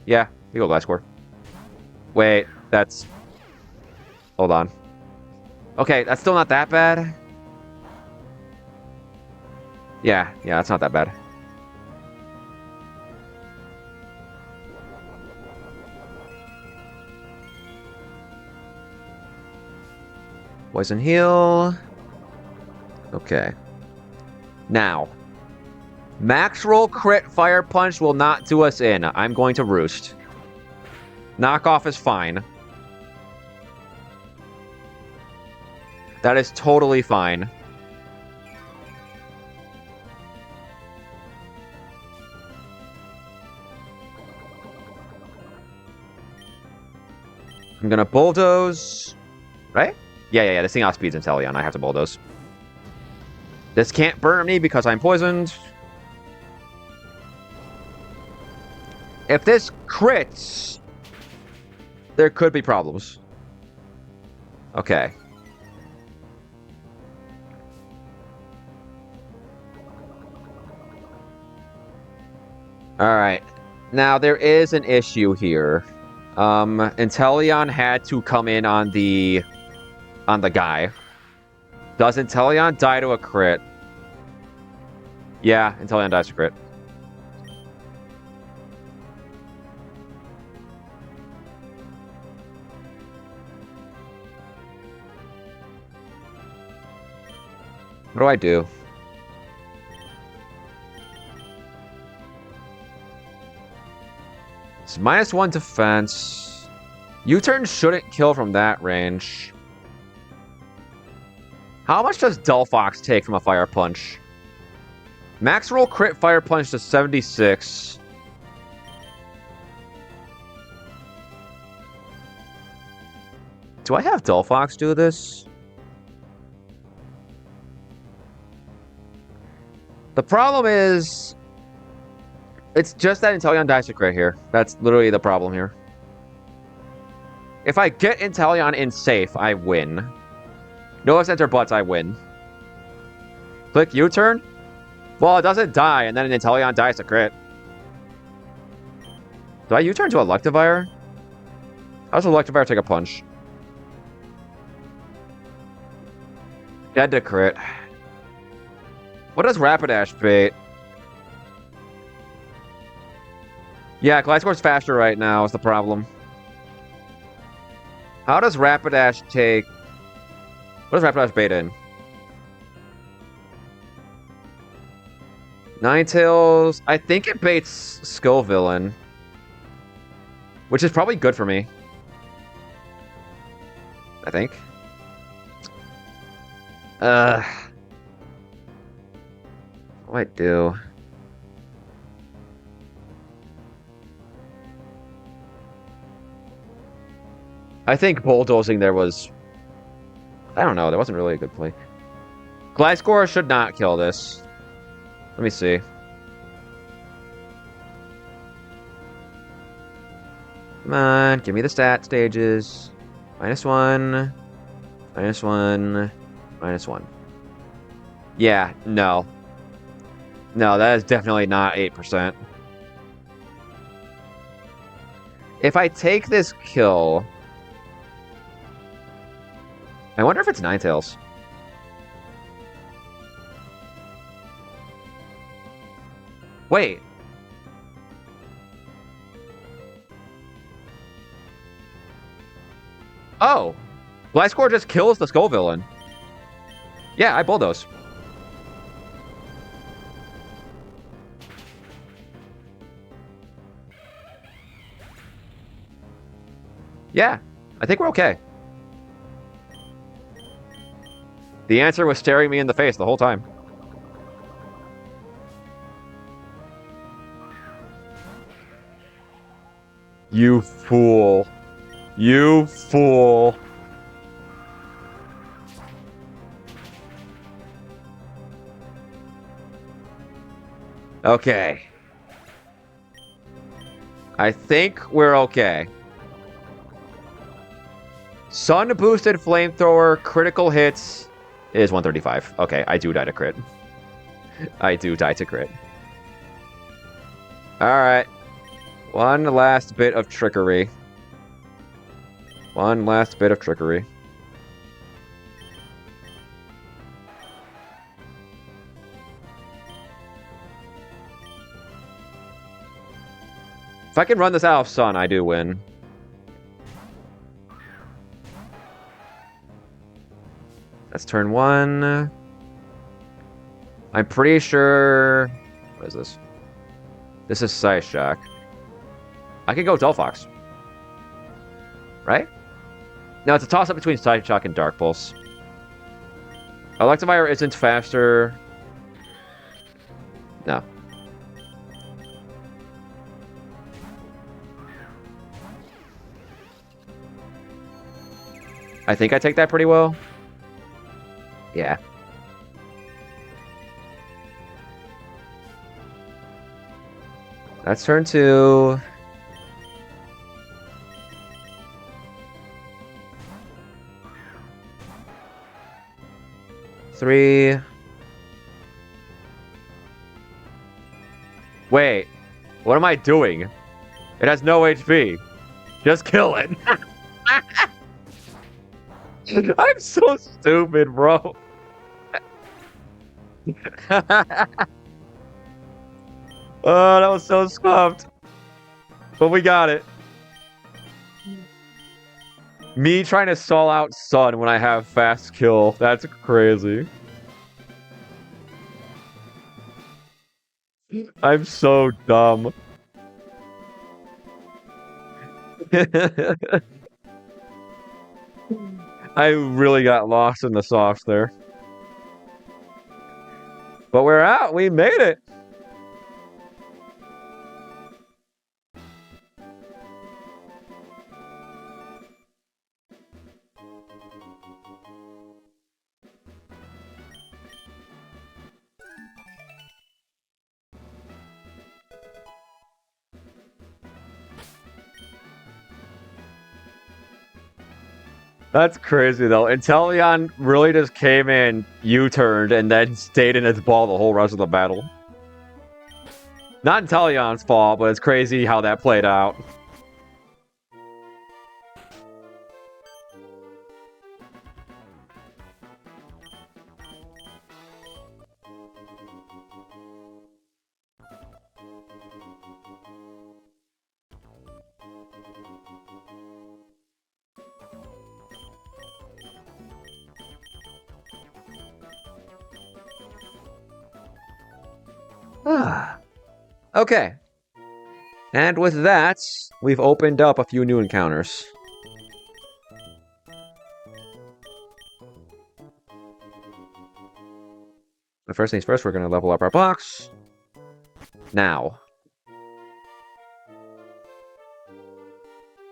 Yeah, you go Gliscor. Wait, that's... Hold on. Okay, that's still not that bad. Yeah, that's not that bad. Poison heal. Okay. Now. Max roll crit Fire Punch will not do us in. I'm going to Roost. Knockoff is fine. That is totally fine. I'm gonna Bulldoze. Right? Yeah. This thing outspeeds Inteleon. I have to Bulldoze. This can't burn me because I'm poisoned. If this crits, there could be problems. Okay. Alright. Now, there is an issue here. Inteleon had to come in on the guy. Does Inteleon die to a crit? Yeah, Inteleon dies to crit. What do I do? It's -1 defense. U-turn shouldn't kill from that range. How much does Dull Fox take from a Fire Punch? Max roll crit Fire Punch to 76. Do I have Dull Fox do this? The problem is, it's just that Inteleon dies to crit here. That's literally the problem here. If I get Inteleon in safe, I win. No ifs, ands, or buts, I win. Click U-turn? Well, it doesn't die, and then an Inteleon dies to crit. Do I U-turn to Electivire? How does Electivire take a punch? Dead to crit. What does Rapidash bait? Yeah, Gliscor's faster right now is the problem. How does Rapidash take... What does Rapidash bait in? Ninetales... I think it baits Skull Villain. Which is probably good for me. I think. What do I do? I think bulldozing there was... I don't know. That wasn't really a good play. Gliscor should not kill this. Let me see. Come on. Give me the stat stages. -1. -1. -1. Yeah. No. No, that is definitely not 8%. If I take this kill... I wonder if it's Ninetales. Wait. Oh. Gliscor just kills the Skull Villain. Yeah, I bulldoze. Yeah, I think we're okay. The answer was staring me in the face the whole time. You fool. You fool. Okay. I think we're okay. Sun-boosted flamethrower, critical hits is 135. Okay, I do die to crit. I do die to crit. Alright. One last bit of trickery. One last bit of trickery. If I can run this out of Sun, I do win. That's turn 1. I'm pretty sure... What is this? This is Psyshock. I can go Dull Fox. Right? No, it's a toss-up between Psyshock and Dark Pulse. Electivire isn't faster. No. I think I take that pretty well. Yeah. That's turn 2. 3. Wait, what am I doing? It has no HP. Just kill it. I'm so stupid, bro. Oh, that was so scuffed. But we got it. Me trying to stall out Sun when I have fast kill. That's crazy. I'm so dumb. I really got lost in the sauce there. But we're out. We made it. That's crazy, though. Inteleon really just came in, U-turned, and then stayed in its ball the whole rest of the battle. Not Inteleon's fault, but it's crazy how that played out. Okay. And with that, we've opened up a few new encounters. But first things first, we're going to level up our box. Now.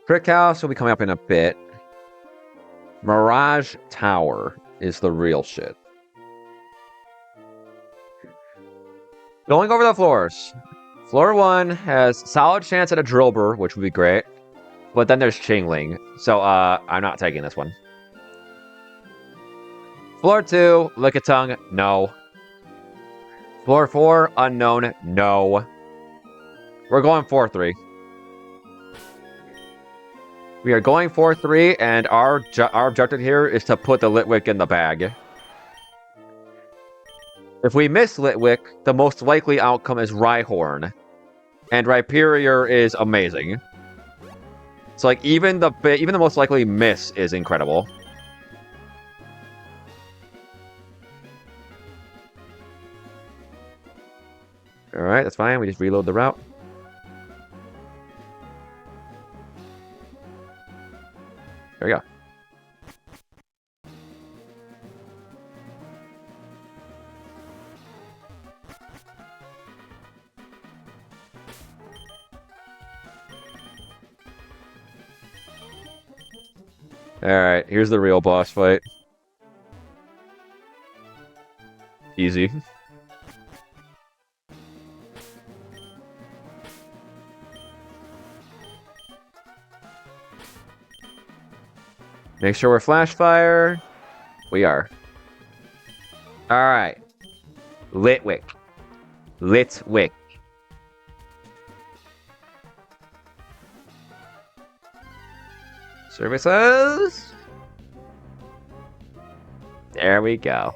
Brick House will be coming up in a bit. Mirage Tower is the real shit. Going over the floors. Floor 1 has solid chance at a Drillbur, which would be great. But then there's Chingling, so I'm not taking this one. Floor 2, Lickitung, no. Floor 4, Unknown, no. We're going 4-3. We are going 4-3, and our objective here is to put the Litwick in the bag. If we miss Litwick, the most likely outcome is Rhyhorn. And Rhyperior is amazing. So like even the most likely miss is incredible. Alright, that's fine. We just reload the route. There we go. Alright, here's the real boss fight. Easy. Make sure we're flash fire. We are. Alright. Litwick. Litwick. Services. There we go.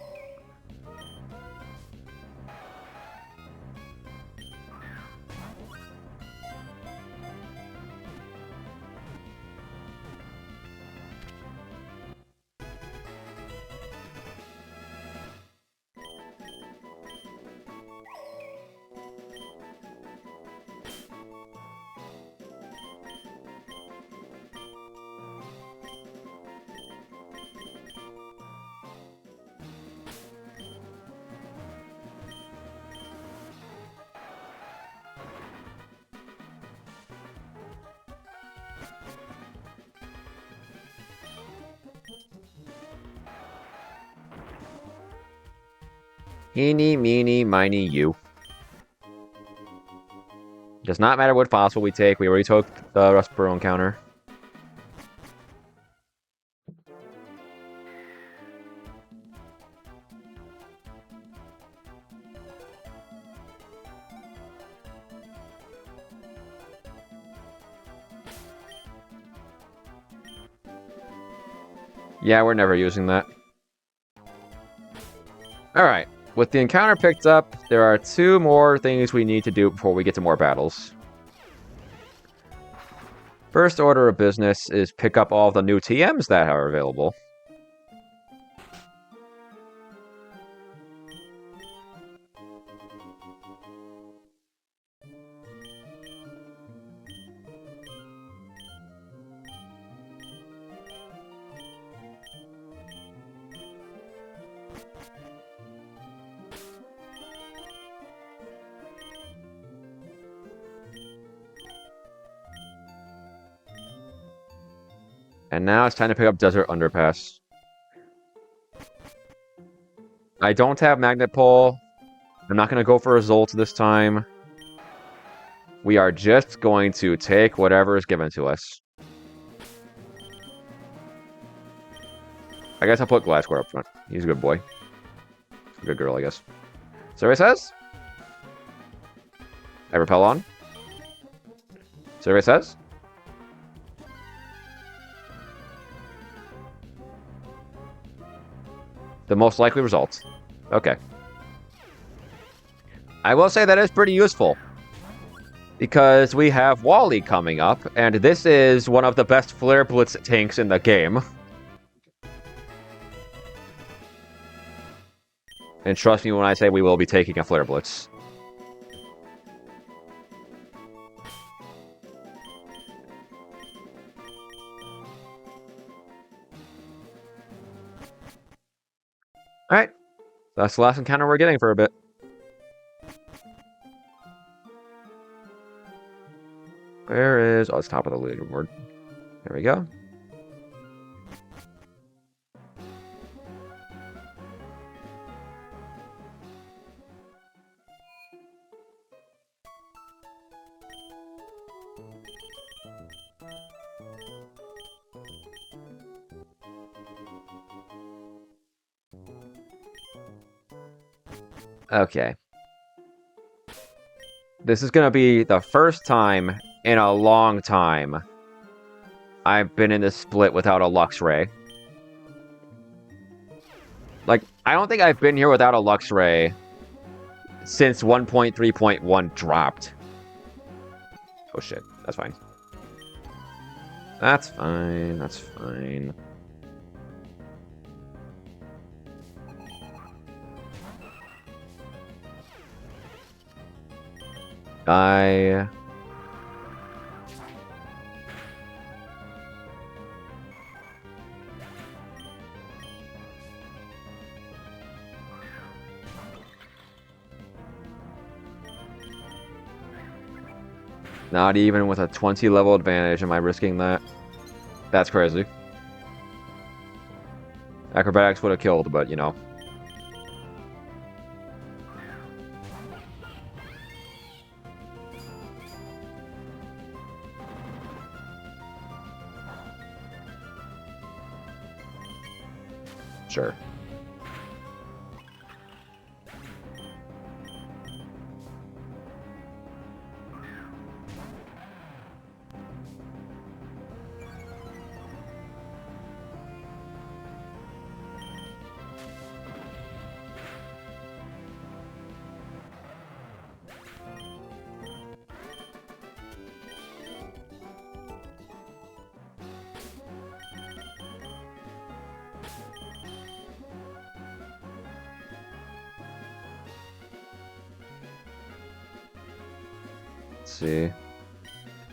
Eeny, meeny, miny, you. Does not matter what fossil we take. We already took the Rustboro encounter. Yeah, we're never using that. Alright, with the encounter picked up, there are 2 more things we need to do before we get to more battles. First order of business is pick up all the new TMs that are available. And now it's time to pick up Desert Underpass. I don't have Magnet Pole. I'm not going to go for a Zolt this time. We are just going to take whatever is given to us. I guess I'll put Glasscore up front. He's a good boy. A good girl, I guess. Survey says? I repel on. Survey says? The most likely result. Okay. I will say that is pretty useful. Because we have Wally coming up, and this is one of the best Flare Blitz tanks in the game. And trust me when I say we will be taking a Flare Blitz. Alright. That's the last encounter we're getting for a bit. Where is... Oh, it's top of the leaderboard. There we go. Okay. This is going to be the first time in a long time I've been in this split without a Lux Ray. Like, I don't think I've been here without a Lux Ray since 1.3.1 dropped. Oh shit, that's fine. That's fine, that's fine. Not even with a 20 level advantage am I risking that. That's crazy. Acrobatics would have killed, but you know. Sure. Let's see.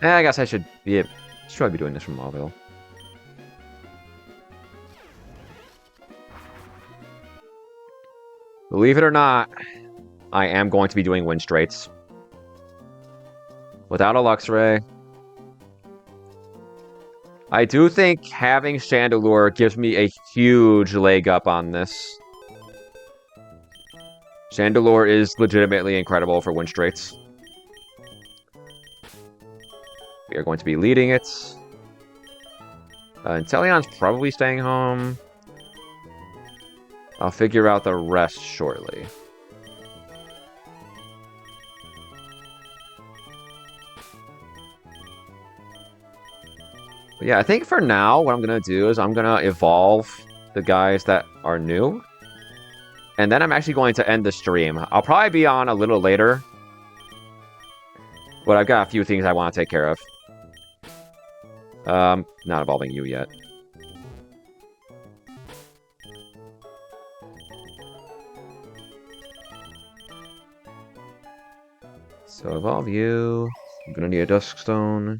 I guess I should probably be doing this from Mauville. Believe it or not, I am going to be doing Wind Straights. Without a Luxray. I do think having Chandelure gives me a huge leg up on this. Chandelure is legitimately incredible for Wind Straights. We are going to be leading it. Inteleon's probably staying home. I'll figure out the rest shortly. But yeah, I think for now, what I'm gonna do is I'm gonna evolve the guys that are new. And then I'm actually going to end the stream. I'll probably be on a little later. But I've got a few things I want to take care of. Not evolving you yet. So evolve you. I'm gonna need a Duskstone.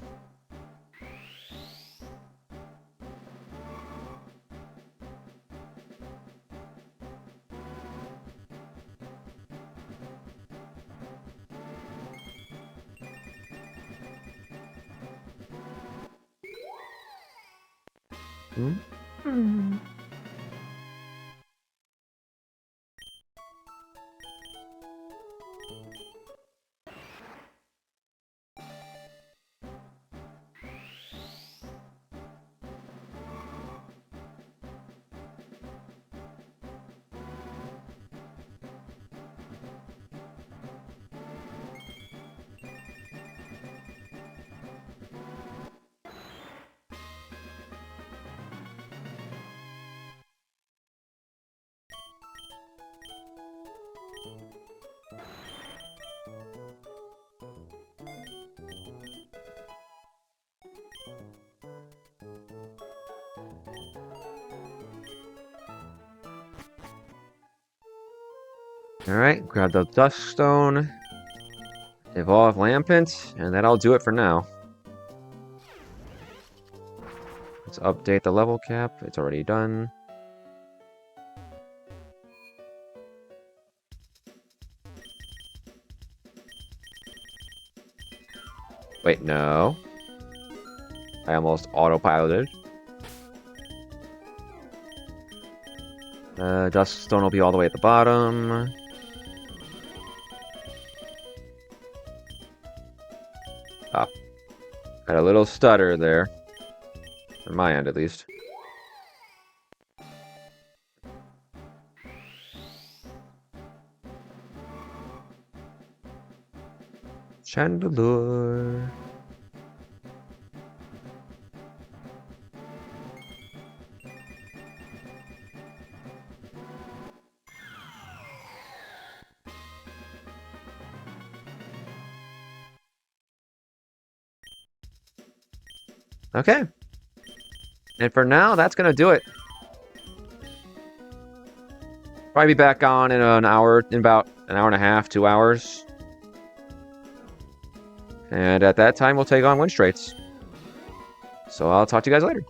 Alright, grab the Duskstone, evolve Lampent, and that'll do it for now. Let's update the level cap. It's already done. Wait, no. I almost autopiloted. Duskstone will be all the way at the bottom. Ah. Had a little stutter there. On my end, at least. Chandelure. Okay. And for now, that's gonna do it. Probably be back on in an hour, in about an hour and a half, 2 hours. And at that time, we'll take on win straits. So I'll talk to you guys later.